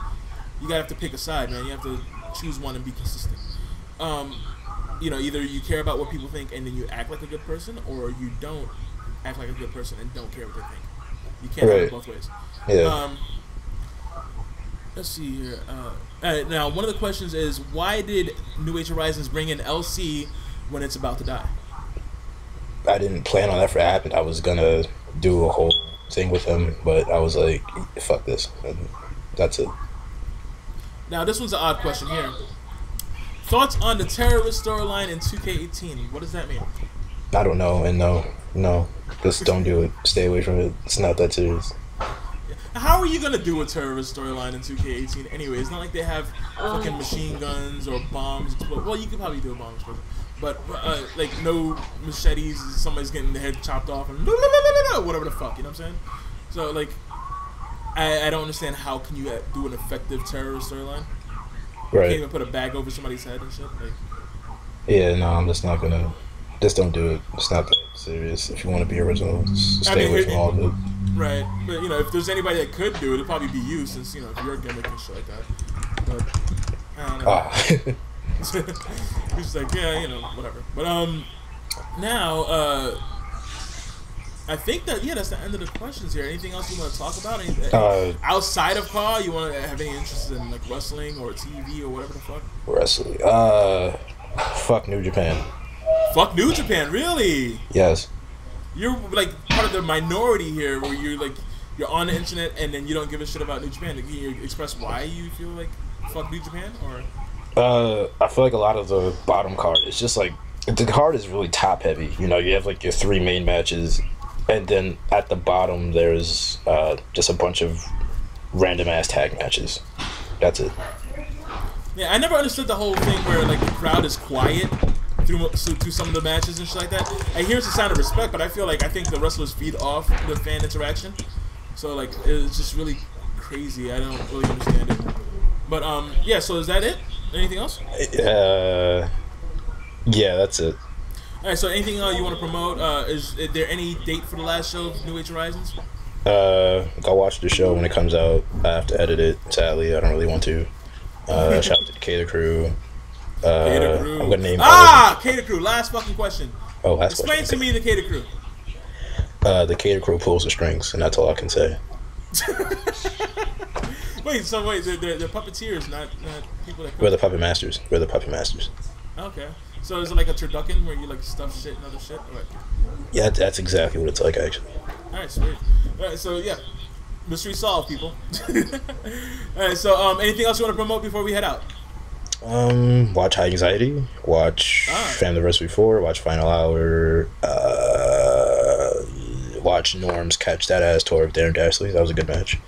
you gotta have to pick a side, man. You have to choose one and be consistent. You know, either you care about what people think and then you act like a good person, or you don't act like a good person and don't care what they think. You can't have it both ways. Yeah. Let's see here. Now, one of the questions is, why did New Age Horizons bring in LC when it's about to die? I didn't plan on that for it to happen. I was gonna do a whole thing with him, but I was like, fuck this. And that's it. Now, this one's an odd question here. Thoughts on the terrorist storyline in 2K18? What does that mean? I don't know, and no. Just don't do it. Stay away from it. It's not that serious. How are you gonna do a terrorist storyline in 2K18 anyway? It's not like they have fucking machine guns or bombs. Well, you could probably do a bomb explosion, but like no machetes. Somebody's getting the head chopped off and whatever the fuck. You know what I'm saying? So like, I don't understand how can you do an effective terrorist storyline? You can't Right. even put a bag over somebody's head and shit. Like, Yeah, no, I'm just not gonna. Just don't do it. It's not that serious. If you want to be original, just stay away from all of it. right? But you know, if there's anybody that could do it, it'd probably be you, since you know if you're a gimmick and shit like that. But I don't know. Ah. He's like, yeah, you know, whatever. But now I think that's the end of the questions here. Anything else you want to talk about? Outside of car, you want to have any interest in like wrestling or TV or whatever the fuck? Wrestling. Fuck New Japan. Fuck New Japan, really? Yes. You're like part of the minority here, where you're on the internet and then you don't give a shit about New Japan. Can you express why you feel like fuck New Japan, or? I feel like a lot of the bottom card is just like the card is really top heavy. You know, you have like your 3 main matches, and then at the bottom there's just a bunch of random ass tag matches. That's it. Yeah, I never understood the whole thing where like the crowd is quiet through some of the matches and shit like that. I hear it's a sign of respect, but I think the wrestlers feed off the fan interaction. So like it's just really crazy. I don't really understand it. But yeah. So is that it? Anything else? Yeah, that's it. All right. So anything you want to promote? Is there any date for the last show of New Age Horizons? Go watch the show when it comes out. I have to edit it. Sadly, I don't really want to. Shout out to the Cater Crew. Cater Crew. I'm gonna name Cater Crew. Last fucking question. Oh, last Explain question. to me the Cater Crew. The Cater Crew pulls the strings, and that's all I can say. Wait, they're puppeteers, not people that cook. We're the puppet masters. Okay. So is it like a turducken where you like stuff shit and other shit? Or what? Yeah, that's exactly what it's like, actually. Alright, sweet. Alright, so yeah. Mystery solved, people. Alright, so anything else you want to promote before we head out? Watch High Anxiety, watch Family Recipe 4, watch Final Hour, watch Norm's Catch That Ass tour of Darren Dashley. That was a good match.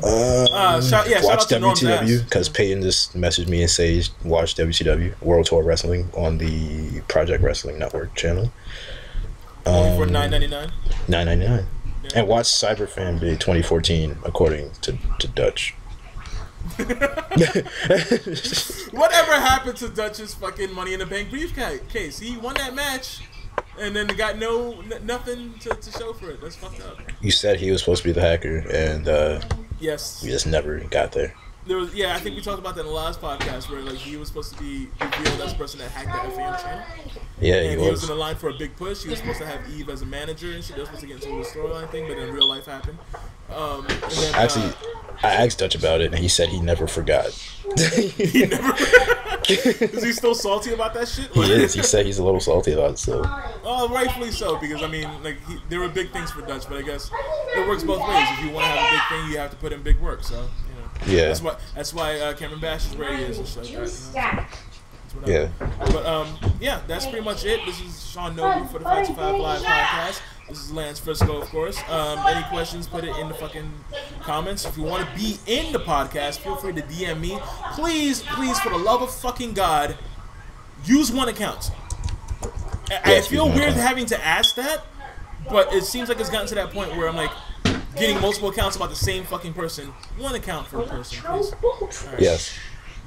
Shout out to Norm's WCW, ass. because Peyton just messaged me and says watch WCW, World Tour Wrestling, on the Project Wrestling Network channel. Only for $9.99. $9.99. Yeah. And watch Cyber Fan Day 2014, according to Dutch. Whatever happened to Dutch's fucking Money in the Bank briefcase? He won that match. and then got nothing to show for it. That's fucked up. You said he was supposed to be the hacker, and Yes. we just never got there. There was, I think we talked about that in the last podcast where like he was supposed to be revealed as the person that hacked the FM channel. Yeah, And he was was. in the line for a big push. He was supposed to have Eve as a manager, and shit. They were supposed to get into a storyline thing, but then real life happened. And then, Actually, I asked Dutch about it, and he said he never forgot. he never. Is he still salty about that shit? He is. He said he's a little salty about it still. Oh, rightfully so, because I mean, like there were big things for Dutch, but I guess it works both ways. If you want to have a big thing, you have to put in big work. So you know, Yeah. That's why Cameron Bash is where he is and shit like that. You know? Yeah. But that's pretty much it. This is Sean Noble for the 525 Live podcast. This is Lance Frisco, of course. Any questions, put it in the fucking comments. If you want to be in the podcast, feel free to DM me. Please, for the love of fucking God, use one account. I feel weird having to ask that, but it seems like it's gotten to that point where I'm like getting multiple accounts about the same fucking person. One account for a person, please. Right. Yes.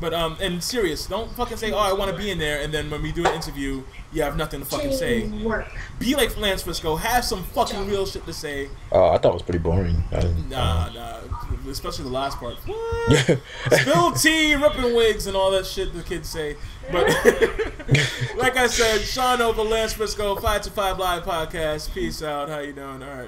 But and serious, don't fucking say, "Oh, I want to be in there," and then when we do an interview, you have nothing to fucking say. Be like Lance Frisco, have some fucking real shit to say. I thought it was pretty boring. Nah, especially the last part. What? Spill tea, ripping wigs, and all that shit the kids say. But like I said, Sean over Lance Frisco, 525 Live podcast. Peace out. How you doing? All right.